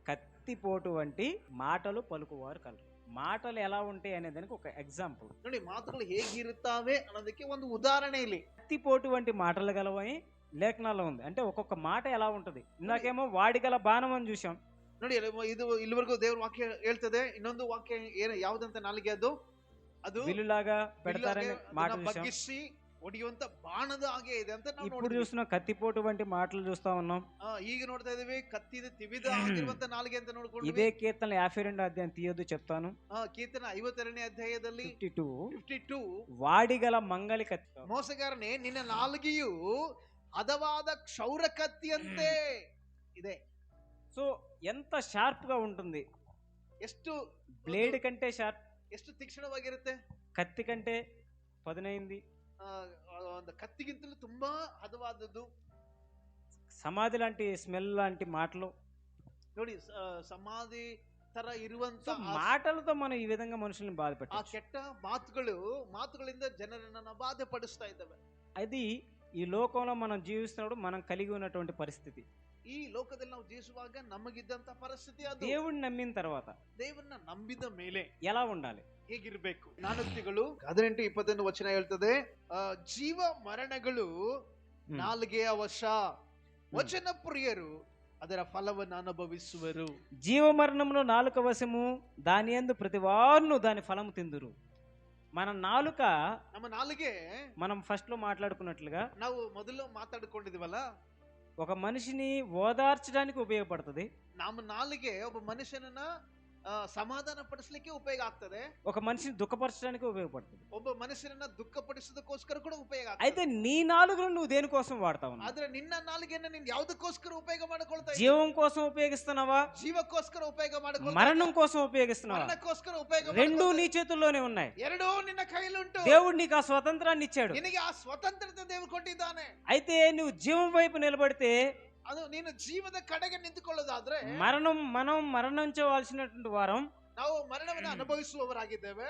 కత్తిపోటు వంటి మాటలు పలుకువారు కలరు. మాటలు ఎలా ఉంటాయి అనే దానికి ఒక ఎగ్జాంపుల్. ನೋಡಿ, ಮಾತುಗಳು ಹೇಗಿರುತ್ತವೆ ಅನ್ನೋದಕ್ಕೆ ಒಂದು ಉದಾಹರಣೆ ಇಲ್ಲಿ. కత్తిపోటు వంటి మాటలు గలవని లేఖనాల్లో ఉంది. అంటే ఒక్కొక్క మాట ఎలా ఉంటది. ఇందాకేమో వాడిగల బాణం అని చూసాం. ನೋಡಿ, ಇದು ಇಲ್ಲಿವರೆಗೂ ದೇವ್ರ ವಾಕ್ಯ ಹೇಳ್ತದೆ. ಇನ್ನೊಂದು ವಾಕ್ಯ ಏನು ಯಾವ್ದಂತ ನಾಲಿಗೆ ಅದು విల్లులాగా పెడతారని మాట చూసాం. ಬಗ್ಗಿಸಿ ಹೊಡೆಯುವಂತ ಬಾಣದ ಹಾಗೆ ಇದೆ ಅಂತ ನಾವು ఇప్పుడు చూస్తున్నాం కత్తిపోటు వంటి మాటలు చూస్తా ఉన్నాం. ಈಗ ನೋಡ್ತಾ ಇದೀವಿ ಕತ್ತಿದ ತಿವಿದ ಆಗಿರುವಂತ ನಾಲಿಗೆ ಅಂತ ನೋಡ್ಕೊಂಡು. ఇదే కీర్తన 52వ అధ్యాయం తీయొద్దు చెప్తాను. ಕೀರ್ತನ 52ನೇ ಅಧ್ಯಾಯದಲ್ಲಿ 52 వాడిగల మంగలి కత్తి. ಮೋಸಗಾರನೇ, ನಿನ್ನ ನಾಲಿಗೆಯು ಹದವಾದ ಕ್ಷೌರ ಕತ್ತಿಯಂತೆ ಇದೆ. సో ఎంత షార్ప్ గా ఉంటుంది. ಎಷ್ಟು ಬ್ಲೇಡ್ ಕಂటే ಶಾರ್ಪ್, ಎಷ್ಟು ತೀಕ್ಷ್ಣವಾಗಿರುತ್ತೆ. ಕತ್ತಿ ಕಂటే ಪದನೈಂది, ಆ, ಒಂದು ಕತ್ತಿಗಿಂತಲೂ ತುಂಬಾ ಹದವಾದದ್ದು. సమాధి లాంటి స్మెల్ లాంటి మాటలు. ನೋಡಿ, ಸಮಾಧಿ ತರ ಇರುವಂತ సో మాటలతో మనం ఈ విధంగా మనుషుల్ని బాధ ಆ పెట్టచ్చు. ಕೆಟ್ಟ ಮಾತುಗಳಿಂದ ಜನರನ್ನ ಬಾಧೆ ಪಡಿಸ್ತಾ ಇದ್ದಾವೆ. అది ఈ లోకంలో మనం జీవిస్తున్నప్పుడు మనం కలిగి ఉన్నటువంటి పరిస్థితి. ಈ ಲೋಕದಲ್ಲಿ ನಾವು ಜೀವಿಸುವಾಗ ನಮಗಿದ್ದಂತ ಪರಿಸ್ಥಿತಿ ಅದು. దేవుడిని నమ్మిన తర్వాత ದೇವರನ್ನ ನಂಬಿದ ಮೇಲೆ ఎలా ఉండాలి? ಹೇಗಿರ್ಬೇಕು? ಜ್ಞಾನೋಕ್ತಿಗಳು 18-21 ವಚನ ಹೇಳ್ತದೆ, ಜೀವ ಮರಣಗಳು ನಾಲಿಗೆಯ ವಶ, ವಚನ ಪ್ರಿಯರು ಅದರ ಫಲವನ್ನು ಅನುಭವಿಸುವರು. జీవ మరణములో నాలుక వశము, దాని యందు ప్రతివారును దాని ఫలము తిందురు. మన నాలుక, ನಮ್ಮ ನಾಲಿಗೆ, మనం ఫస్ట్ లో మాట్లాడుకున్నట్లుగా ನಾವು ಮೊದಲು ಮಾತಾಡಿಕೊಂಡಿದೀವಲ್ಲ, ఒక మనిషిని ఓదార్చడానికి ఉపయోగపడుతుంది. ನಮ್ಮ ನಾಲಿಗೆ ಒಬ್ಬ ಮನುಷ್ಯನನ್ನ ಸಮಾಧಾನ ಪಡಿಸಲಿಕ್ಕೆ ಉಪಯೋಗ ಆಗ್ತದೆ. ఒక మనిషిని దుఃఖపరచడానికి ఉపయోగపడుతుంది. ಒಬ್ಬ ಮನುಷ್ಯನನ್ನ ದುಃಖಪಡಿಸೋದಕ್ಕೋಸ್ಕರ ಕೂಡ ಉಪಯೋಗ అయితే ಆಗ್ತದೆ. నీ నాలుగును నువ్వు దేనికోసం వాడతావు? ಆದ್ರೆ ನಿನ್ನ ನಾಲಿಗೆಯನ್ನ ನೀನು ಯಾವುದಕ್ಕೋಸ್ಕರ ಉಪಯೋಗ ಮಾಡಿಕೊಳ್ತಾ ಇದ್ದೀಯ? జీవం కోసం ఉపయోగిస్తున్నావా? ಜೀವಕ್ಕೋಸ್ಕರ ಉಪಯೋಗ ಮಾಡಿಕೊಳ್ತಾ మరణం కోసం ఉపయోగిస్తున్నావా? ಮರಣಕ್ಕೋಸ್ಕರ ಉಪಯೋಗ రెండు ಮಾಡಿಕೊಳ್ತಾ నీ చేతుల్లోనే ఉన్నాయి. ಎರಡೂ ನಿನ್ನ ಕೈಯಲ್ಲುಂಟು. దేవుడు నీకు ఆ స్వతంత్రాన్ని ఇచ్చాడు. ನಿನಗೆ ಆ ಸ್ವತಂತ್ರತೆ ದೇವರು ಕೊಟ್ಟಿದ್ದಾನೆ. అయితే నువ్వు జీవం వైపు నిలబడితే, ಅದು ನೀನು ಜೀವದ ಕಡೆಗೆ ನಿಂತುಕೊಳ್ಳೋದಾದ್ರೆ, మనం మరణించవలసినటువంటి వారం, ನಾವು ಮರಣವನ್ನು ಅನುಭವಿಸುವವರಾಗಿದ್ದೇವೆ.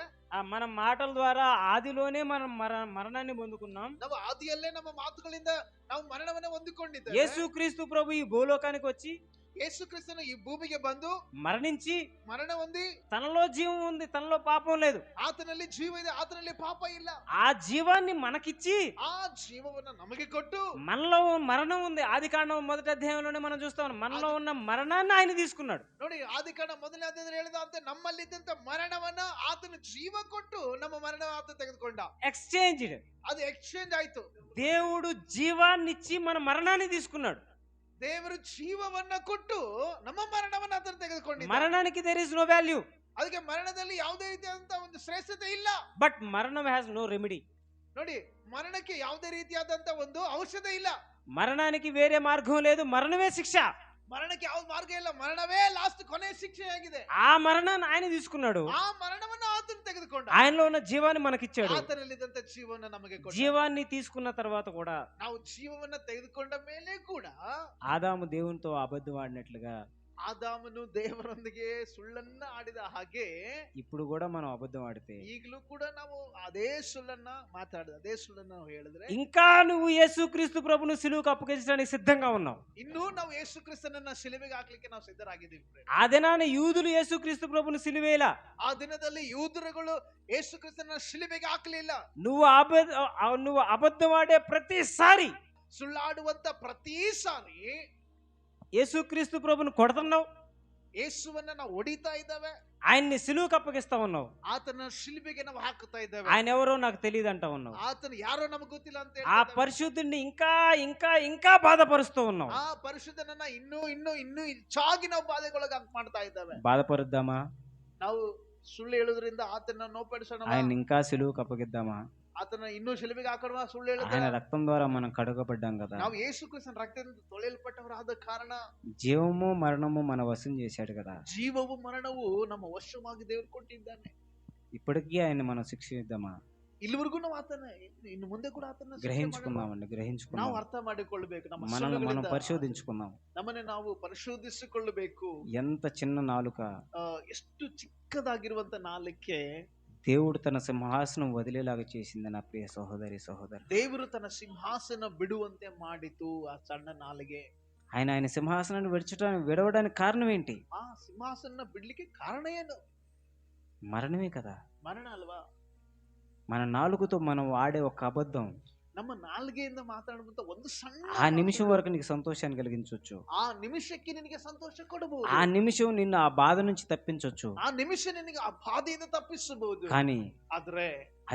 మన మాటల ద్వారా ఆదిలోనే మనం మరణాన్ని పొందుకున్నాం. ನಾವು ಆದಿಯಲ್ಲೇ ನಮ್ಮ ಮಾತುಗಳಿಂದ ನಾವು ಮರಣವನ್ನು ಹೊಂದಿಕೊಂಡಿದ್ದೇವೆ. యేసుక్రీస్తు ప్రభు ఈ భూలోకానికి వచ్చి ಯೇಸು ಕ್ರಿಸ್ತನು ಈ ಭೂಮಿಗೆ ಬಂದು మరణించి, ಮರಣ ಹೊಂದಿ, తనలో జీవం ఉంది, తనలో పాపం లేదు, ಆತನಲ್ಲಿ ಜೀವ ಇದೆ, ಆತನಲ್ಲಿ ಪಾಪ ಇಲ್ಲ, ఆ జీవాన్ని మనకిచ్చి ಆ ಜೀವವನ್ನ ನಮಗೆ ಕೊಟ್ಟು, మనలో మరణం ఉంది. ఆది కాండం 1వ అధ్యాయంలోనే మనం చూస్తాం, మనలో ఉన్న మరణాన్ని ఆయన తీసుకున్నాడు. ನೋಡಿ, ಆದಿಕಾಂಡ 1ನೇ ಅಧ್ಯಾಯದಲ್ಲಿ ಹೇಳಿದಂತೆ ನಮ್ಮಲ್ಲಿದ್ದಂತ ಮರಣವನ್ನ ಆತನ ಜೀವ ಕೊಟ್ಟು ನಮ್ಮ ಮರಣ ಆತ ತೆಗೆದುಕೊಂಡ. ఎక్స్చేంజ్డ్. ಅದು ಎಕ್ಸ್ಚೇಂಜ್ ಆಯ್ತು. దేవుడు జీవాన్ని ఇచ్చి మన మరణాన్ని తీసుకున్నాడు. ದೇವರು ಜೀವವನ್ನ ಕೊಟ್ಟು ನಮ್ಮ ಮರಣವನ್ನ ಆತನ ತೆಗೆದುಕೊಂಡಿದ್ದ. మరణానికి దేర్ ఇస్ నో వాల్యూ. ಅದಕ್ಕೆ ಮರಣದಲ್ಲಿ ಯಾವುದೇ ರೀತಿಯಾದಂತ ಒಂದು ಶ್ರೇಷ್ಠತೆ ಇಲ್ಲ. బట్ మరణం హ్యాస్ నో రెమెడీ. ನೋಡಿ, ಮರಣಕ್ಕೆ ಯಾವುದೇ ರೀತಿಯಾದಂತ ಒಂದು ಔಷಧ ಇಲ್ಲ. మరణానికి వేరే మార్గం లేదు, మరణమే శిక్ష. ಮರಣಕ್ಕೆ ಯಾವ ಮಾರ್ಗ ಇಲ್ಲ, ಮರಣವೇ ಲಾಸ್ಟ್ ಕೊನೆ ಶಿಕ್ಷೆಯಾಗಿದೆ. ఆ మరణాన్ని ఆయన తీసుకున్నాడు. ಆ ಮರಣವನ್ನು ಆತನು ತೆಗೆದುಕೊಂಡ. ఆయనలో ఉన్న జీవాన్ని మనకిచ్చాడు. ಆತನಲ್ಲಿದ್ದಂತ ಜೀವವನ್ನು ನಮಗೆ ಕೊಟ್ಟ. జీవాన్ని తీసుకున్న తర్వాత కూడా ನಾವು ಜೀವವನ್ನ ತೆಗೆದುಕೊಂಡ ಮೇಲೆ ಕೂಡ ఆదాము దేవునితో అబద్ధం ఆడినట్లుగా, ಆದಾಮನು ದೇವರೊಂದಿಗೆ ಸುಳ್ಳನ್ನ ಆಡಿದ ಹಾಗೆ ఇప్పుడు కూడా మనం అబద్ధం ఆడితే, ಈಗಲೂ ಕೂಡ ನಾವು ಅದೇ ಸುಳ್ಳನ್ನ ಮಾತಾಡಿದ, ಅದೇ ಸುಳ್ಳನ್ನ ನಾವು ಹೇಳಿದ್ರೆ, ఇంకా నువ్వు యేసుక్రీస్తు ప్రభును సిలువకు అప్పగించడానికి సిద్ధంగా ఉన్నావు. ಇನ್ನೂ ನಾವು ಯೇಸು ಕ್ರಿಸ್ತನನ್ನ ಶಿಲುಬೆಗೆ ಹಾಕ್ಲಿಕ್ಕೆ ನಾವು ಸಿದ್ಧರಾಗಿದ್ದೀವಿ. ఆ దినాన యూదులు యేసుక్రీస్తు ప్రభును సిలువేలా, ಆ ದಿನದಲ್ಲಿ ಯೂದರುಗಳು ಯೇಸು ಕ್ರಿಸ್ತನ ಶಿಲುಬೆಗೆ ಹಾಕಲಿಲ್ಲ. నువ్వు అబద్ధం ఆడే ప్రతిసారి, ಸುಳ್ಳಾಡುವಂತ ಪ್ರತಿ ಸಾರಿ యేసుక్రీస్తు ప్రభును కొడుతున్నావు, ಯೇಸುವನ್ನ ನಾವು ಹೊಡಿತಾ ಇದ್ದಾವೆ, ఆయన్ని సిలువకు అప్పగిస్తా ఉన్నావు. ಆತನ ಶಿಲುಬೆಗೆ ನಾವು ಹಾಕುತ್ತಾ ಇದ್ದೇವೆ. ఆయన ఎవరో నాకు తెలియదు అంటా ఉన్నావు. ಆತನ ಯಾರೋ ನಮಗೆ ಗೊತ್ತಿಲ್ಲ ಅಂತ ఆ ಹೇಳ್ತಾ పరిశుద్ధుడిని ఇంకా ఇంకా ఇంకా బాధపరుస్తూ ఉన్నావు. ಆ ಪರಿಶುದ್ಧನನ್ನ ಇನ್ನೂ ಇನ್ನೂ ಇನ್ನೂ ಹೆಚ್ಚಾಗಿ ನಾವು ಬಾಧೆಗೊಳಗೆ ಮಾಡ್ತಾ ಇದ್ದಾವೆ. బాధపరుద్దామా? ನಾವು ಸುಳ್ಳು ಹೇಳುವುದರಿಂದ ಆತನ ನೋಪಡಿಸೋಣ, ఆయన ఇంకా సిలువకు అప్పగిద్దామా? ಆತನ ಇನ್ನೂ ಶಿಲುಬೆಗೆ ಹಾಕೋಣ. ಸುಳ್ಳು ఆయన ಹೇಳಿದ್ರೆ రక్తం ద్వారా మనం కడుగబడ్డాం కదా. ನಾವು ಯೇಸು ಕ್ರಿಸ್ತನ ರಕ್ತದಿಂದ ತೊಳೆಯಲ್ಪಟ್ಟವರಾದ ಕಾರಣ జీవము మరణము మన వశం చేశాడు కదా. ಜೀವವು ಮರಣವು ನಮ್ಮ ವಶವಾಗಿ ದೇವರು ಕೊಟ್ಟಿದ್ದಾನೆ. ఇప్పటికీ ఆయన మనం శిక్షిద్దామా? ಇಲ್ಲಿವರೆಗೂ ನಾವು ಆತನ, ಇನ್ನು ಮುಂದೆ ಕೂಡ ಆತನ ಶಿಕ್ಷೆ ಮಾಡೋಣ. గ్రహించుకుందామండి, ನಾವು గ్రహించుకుందాం. ಅರ್ಥ ಮಾಡಿಕೊಳ್ಳಬೇಕು. ನಮ್ಮ మనల్ని మనం ಸುಳ್ಳುಗಳಿಂದ పరిశోధించుకుందాం. ನಮ್ಮನ್ನೇ ನಾವು ಪರಿಶೋಧಿಸಿಕೊಳ್ಳಬೇಕು. ఎంత చిన్న నాలుక, ಎಷ್ಟು ಚಿಕ್ಕದಾಗಿರುವಂತ ನಾಲಿಕೆ దేవుడు తన సింహాసనం వదిలేలాగా చేసింది నా ప్రియ సహోదరి సహోదరు. ದೇವರು ತನ್ನ ಸಿಂಹಾಸನ ಬಿಡುವಂತೆ ಮಾಡಿತು ಆ ಸಣ್ಣ ನಾಲಿಗೆ. ఆయన సింహాసనాన్ని విడవడానికి కారణం ఏంటి? ಆ ಸಿಂಹಾಸನ ಬಿಡ್ಲಿಕ್ಕೆ ಕಾರಣ ಏನು? మరణమే కదా. ಮರಣ ಅಲ್ವಾ? మన నాలుగుతో మనం వాడే ఒక అబద్ధం ನಮ್ಮ ನಾಲಿಗೆಯಿಂದ ಮಾತಾಡುವಂತ ಒಂದು ಸಣ್ಣ ఆ నిమిషం వరకు నీకు సంతోషాన్ని కలిగించవచ్చు. ಆ ನಿಮಿಷಕ್ಕೆ ನಿನಗೆ ಸಂತೋಷ ಕೊಡಬಹುದು. ఆ నిమిషం నిన్ను ఆ బాధ నుంచి తప్పించవచ్చు. ಆ ನಿಮಿಷ ನಿನಗೆ ಆ ಬಾಧೆಯಿಂದ ತಪ್ಪಿಸಬಹುದು. కానీ ಆದ್ರೆ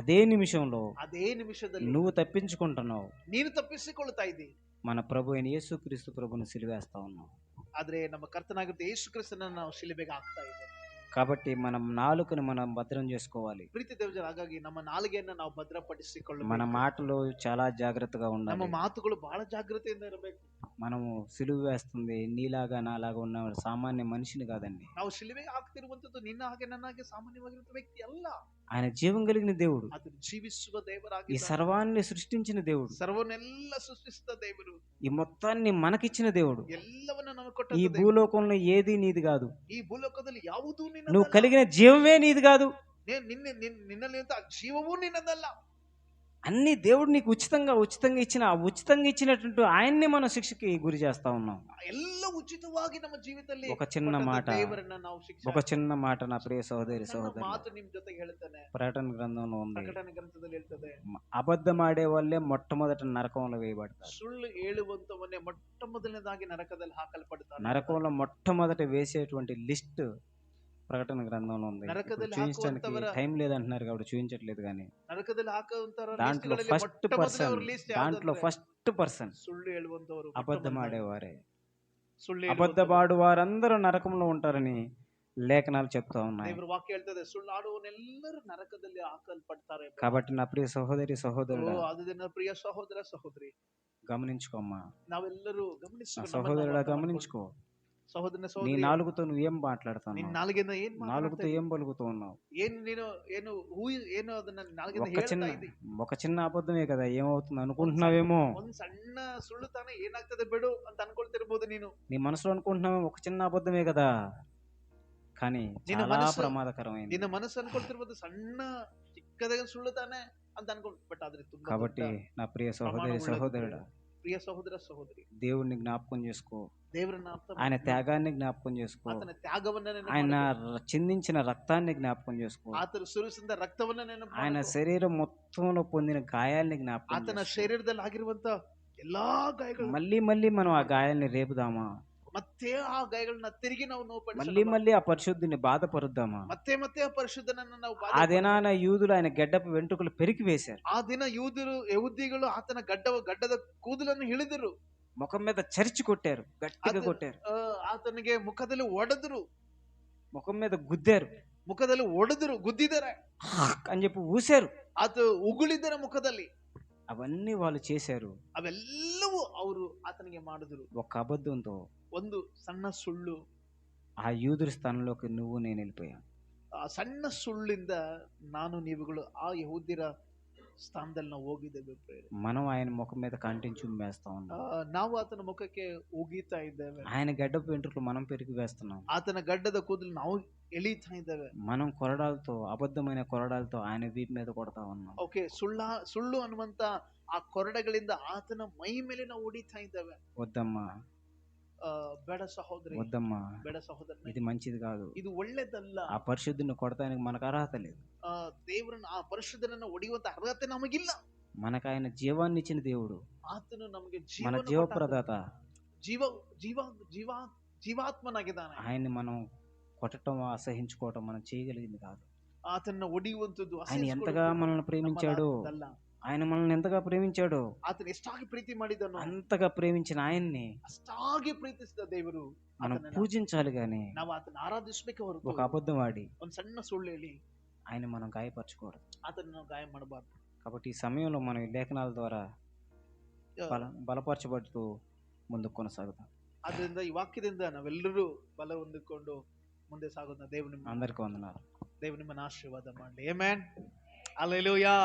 అదే నిమిషంలో ಅದೇ ನಿಮಿಷದಲ್ಲಿ నువ్వు తప్పించుకుంటున్నావు, ನೀನು ತಪ್ಪಿಸಿಕೊಳ್ತಾ ಇದ್ದಿ. మన ప్రభు అయిన యేసుక్రీస్తు ప్రభుని సిలువేస్తా ఉన్నావు. ಆದ್ರೆ ನಮ್ಮ ಕರ್ತನಾಗಿದ್ದ ಯೇಸು ಕ್ರಿಸ್ತನನ್ನ ನಾವು ಶಿಲುಬೆಗೆ ಹಾಕ್ತಾ ಇದ್ದೇವೆ. కాబట్టి మనం నాలుకను మనం భద్రం చేసుకోవాలి. ಪ್ರೀತಿ ದೇವಜನ, ಹಾಗಾಗಿ ನಮ್ಮ ನಾಲಿಗೆಯನ್ನ ನಾವು ಭದ್ರಪಡಿಸಿಕೊಳ್ಳಬೇಕು. మన మాటలు చాలా జాగ్రత్తగా ನಮ್ಮ ఉండాలి. ಮಾತುಗಳು ಬಹಳ ಜಾಗೃತಿಯಿಂದ ಇರಬೇಕು. మనము సిలువ వేస్తుంది నీలాగా నాలాగా ఉన్న సామాన్య మనిషిని కాదండి. ನಾವು ಶಿಲುಬೆಗೆ ಹಾಕ್ತಿರುವಂತದ್ದು ನಿನ್ನ ಹಾಗೆ ನನ್ನ ಹಾಗೆ ಸಾಮಾನ್ಯವಾಗಿರುವಂತ ವ್ಯಕ್ತಿ ಅಲ್ಲ. ఆయన జీవం కలిగిన దేవుడు, ಆತನು ಜೀವಿಸುವ ఈ ದೇವರಾಗಿದ್ದಾನೆ. సర్వాన్ని సృష్టించిన దేవుడు, ಸರ್ವನೆಲ್ಲ ಸೃಷ್ಟಿಸಿದ ದೇವರು, ఈ మొత్తాన్ని మనకిచ్చిన దేవుడు. ಎಲ್ಲವನ್ನ ನಮಗೆ ఈ ಕೊಟ್ಟ ದೇವರು. భూలోకంలో ఏది నీది కాదు. ಈ ಭೂಲೋಕದಲ್ಲಿ ಯಾವುದೂ నువ్వు ನಿನ್ನದಲ್ಲ. కలిగిన జీవమే నీది కాదు. ನಿನ್ನಲ್ಲಿ ಜೀವವೂ ನಿನ್ನದಲ್ಲ. అన్ని దేవుడు నీకు ఉచితంగా ఇచ్చిన ఆ ఉచితంగా ఇచ్చినటువంటి ఆయన్ని మనం శిక్షకి గురి చేస్తా ఉన్నాం. ಎಲ್ಲ ಉಚಿತವಾಗಿ ನಮ್ಮ ಜೀವಿತದಲ್ಲಿ ఒక చిన్న ಕೊಟ್ಟಂತ మాట, ದೇವರನ್ನ ನಾವು ఒక చిన్న మాట నా ప్రియ సహోదరి ಸಣ್ಣ సహోదరు, ಮಾತು ನಿಮ್ ಜೊತೆಗೆ ಹೇಳ್ತಾನೆ. ప్రకటన గ్రంథంలో ఉంది, ಪ್ರಕಟಣೆ ಗ್ರಂಥದಲ್ಲಿ ಹೇಳ್ತದೆ, అబద్ధమాడే వాళ్ళే మొట్టమొదట నరకంలో వేయబడతారు. ಸುಳ್ಳು ಹೇಳುವಂತವನ್ನೇ ಮೊಟ್ಟ ಮೊದಲನೇದಾಗಿ ನರಕದಲ್ಲಿ ಹಾಕಲ್ಪಡ್ತಾನೆ. నరకంలో మొట్టమొదట వేసేటువంటి లిస్ట్ ప్రకటన గ్రంథంలో ఉంది. నరకದಲ್ಲಿ చూపించడానికి ಹಾಕುವಂತವರ టైం లేదంటున్నారు కాబట్టి చూపించట్లేదు, కానీ ನರಕದಲ್ಲಿ ಹಾಕುವಂತರ దాంట్లో ఫస్ట్ పర్సన్ ಸುಳ್ಳು ಹೇಳುವಂತವರು, అబద్ధమాడేవారే. ಸುಳ್ಳು అబద్ధమాడు వారందరూ నరకంలో ఉంటారని లేఖనాలు చెప్తా ఉన్నాయి. ದೇವರ ವಾಕ್ಯ ಹೇಳ್ತದೆ, ಸುಳ್ಳು ಆಡುವವರೆಲ್ಲರೂ ನರಕದಲ್ಲಿ ಹಾಕಲ್ಪಡ್ತಾರೆ. కాబట్టి నా ప్రియ సహోదరి సహోదరుడు, ಆದುದರಿಂದ ಪ್ರಿಯ ಸಹೋದರ ಸಹೋದರಿ, గమనించుకోమ్మా. ನಾವೆಲ್ಲರೂ నా ಗಮನಿಸಬೇಕು. సహోదరుడా గమనించుకో. ಸಹೋದರನ నీ ಸಹೋದರಿ, నాలుగుతో నువ్వేం మాట్లాడుతున్నావు? ನಿನ್ನ ನಾಲಿಗೆಯಿಂದ ಏನ್ నాలుగుతో ఏం పలుకుతూ ఉన్నావు? ಏನು ಅದನ್ನ ನಾಲಿಗೆಯಿಂದ ఒక చిన్న ಹೇಳ್ತಾ ಇದ್ದಿ. ఒక చిన్న అబద్ధమే కదా, ఏమవుతుంది అనుకుంటున్నావేమో. ಒಂದ್ ಸಣ್ಣ ಸುಳ್ಳು ತಾನೇ ಏನಾಗ್ತದೆ ಬಿಡು ಅಂತ ಅನ್ಕೊಳ್ತಿರ್ಬೋದು ನೀನು. నీ మనసులో అనుకుంటున్నావు ఒక చిన్న అబద్ధమే కదా, కానీ నిన్న చాలా మనసు- ప్రమాదకరమైంది. ನಿನ್ನ ಮನಸ್ಸು ಅನ್ಕೊಳ್ತಿರ್ಬೋದು ಸಣ್ಣ ಚಿಕ್ಕದಾಗಿ ಸುಳ್ಳು ತಾನೆ ಅಂತ ಅನ್ಕೊಂಡು, ಬಟ್ ಆದ್ರೆ ತುಂಬಾ కాబట్టి ದೊಡ್ಡ నా ప్రియ సహోదరి ప్రమాణం సహోదరుడా, ಪ್ರಿಯ ಸಹೋದರ ಸಹೋದರಿ, దేవుణ్ణి జ్ఞాపకం చేసుకో. ದೇವರನ್ನ ಅರ್ಥ ఆయన ಮಾಡ್ಕೊ. త్యాగాన్ని జ్ఞాపకం చేసుకో. ಆತನ ತ್ಯಾಗವನ್ನ ನೆನಪು ఆయన ಮಾಡ್ಕೊ. చిందించిన రక్తాన్ని జ్ఞాపకం చేసుకో. ಆತನ ಸುರಿಸಿದ ರಕ್ತವನ್ನ ನೆನಪು ఆయన ಮಾಡ್ಕೊ. శరీరం మొత్తంలో పొందిన గాయాల్ని జ్ఞాపకం ಆತನ చేసుకో. ಶರೀರದಲ್ಲಿ ಆಗಿರುವಂತ ಎಲ್ಲಾ ಗಾಯಗಳು, మళ్ళీ మనం ఆ గాయాల్ని రేపుదామా? ಮತ್ತೆ ಆ ಗಾಯಗಳನ್ನ ತಿರುಗಿ ನಾವು మళ్ళీ ఆ పరిశుద్ధిని బాధపరుద్దామా? ಮತ್ತೆ ಆ ಪರಿಶುದ್ಧನನ್ನ ನಾವು ఆ దినాన యూదులు ఆయన గడ్డపు వెంట్రుకలు పెరికి వేశారు. ಆ ದಿನ ಯಹೂದಿಗಳು ಆತನ ಗಡ್ಡದ ಕೂದಲನ್ನು ಹಿಡಿದರು, ముఖం మీద చరిచి కొట్టారు, గట్టిగా ಅದು- కొట్టారు, ಆತನಿಗೆ ಮುಖದಲ್ಲಿ ಒಡೆದರು, ముఖం మీద గుద్దారు, ಮುಖದಲ್ಲಿ ಒಡೆದರು, ಗುದ್ದಿದ್ದಾರೆ, అని చెప్పి ఊశారు. ಆತ ಉಗುಳಿದ್ದಾರೆ ಮುಖದಲ್ಲಿ. అవన్నీ వాళ్ళు చేశారు ಅವೆಲ್ಲವೂ ಅವರು ಆತನಿಗೆ ಮಾಡಿದ್ರು. ఒక అబద్ధంతో. ಒಂದು ಸಣ್ಣ ಸುಳ್ಳು, ఆ యూదుల స్థానంలోకి నువ్వు నేను వెళ్ళిపోయాను. ಆ ಸಣ್ಣ ಸುಳ್ಳಿಂದ ನಾನು ನೀವುಗಳು ಆ ಯಹೂದ್ಯರ ಸ್ಥಾನದಲ್ಲಿ ನಾವು ಹೋಗಿದ್ದೇವೆ. మనం ఆయన ముఖం మీద కంటించి ఉమ్మేస్తా ఉన్నాం. ನಾವು ಆತನ ಮುಖಕ್ಕೆ ಉಗೀತಾ ಇದ್ದೇವೆ. ఆయన గడ్డపు వెంట్రుకలు మనం పెరిగి వేస్తున్నాం. ಆತನ ಗಡ್ಡದ ಕೂದಲು ನಾವು ಎಳೀತಾ ಇದ್ದೇವೆ. మనం కొరడాలతో, అబద్ధమైన కొరడాలతో ఆయన వీపు మీద కొడతా ఉన్నాం. ಓಕೆ, ಸುಳ್ಳು ಅನ್ನುವಂತ ಆ ಕೊರಡೆಗಳಿಂದ ಆತನ ಮೈ ಮೇಲೆ ನಾವು ಹೊಡಿತಾ ಇದ್ದೇವೆ. వద్దమ్మా, ಬೇಡ ಸಹೋದರಿ, వద్దమ్మా, ಬೇಡ ಸಹೋದರ, ఇది మంచిది కాదు. ಇದು ಒಳ್ಳೇದಲ್ಲ. ఆ పరిశుద్ధిని కొడతానికి మనకు అర్హత లేదు. ದೇವರನ್ನ, ಆ ಪರಿಶುದ್ಧನನ್ನ ಹೊಡೆಯುವಂತ ಅರ್ಹತೆ ನಮಗಿಲ್ಲ. మనకు ఆయన జీవాన్ని ఇచ్చిన దేవుడు, ಆತನು ನಮಗೆ మన ಜೀವನ జీవప్రదాత. ಜೀವ ಜೀವ ಜೀವ ಜೀವಾತ್ಮನಾಗಿದ್ದಾನೆ. ఆయన్ని మనం కొట్టడం, అసహించుకోవటం మనం చేయగలిగింది కాదు. ಆತನ ಹೊಡೆಯುವಂತದ್ದು ఆయన ఎంతగా మనల్ని ప్రేమించాడు, ఆయన మనల్ని ఎంతగా ప్రేమించాడు, ಆತನ ಎಷ್ಟಾಗಿ ಪ್ರೀತಿ ಮಾಡಿದನು, అంతగా ప్రేమించిన ఆయన్ని ಅಷ್ಟಾಗಿ ಪ್ರೀತಿಸಿದ ದೇವರು మనం ಆತನನ್ನ పూజించాలి గాని ನಾವು ಆತನ ಆರಾಧಿಸಬೇಕೆ ಹೊರತು ఒక అబద్ధం ఆడి ಒಂದ್ ಸಣ್ಣ ಸುಳ್ಳು ಹೇಳಿ ఆయన మనం గాయపరచకూడదు. ಆತನ ನಾವು ಗಾಯ ಮಾಡಬಾರ್ದು. కాబట్టి ఈ సమయంలో మనం ఈ లేఖనాల ద్వారా బలపరచబడుతూ ముందుకు కొనసాగుతాం. ಆದ್ರಿಂದ ಈ ವಾಕ್ಯದಿಂದ ನಾವೆಲ್ಲರೂ ಬಲ ಹೊಂದಿಕೊಂಡು ಮುಂದೆ ಸಾಗೋಣ. ದೇವರು ನಿಮ್ಮ అందరికీ వందనాలు. ದೇವರು ನಿಮ್ಮನ್ನ ಆಶೀರ್ವಾದ ಮಾಡಲಿ. ಆಮೆನ್. ಹಲ್ಲೆಲೂಯಾ.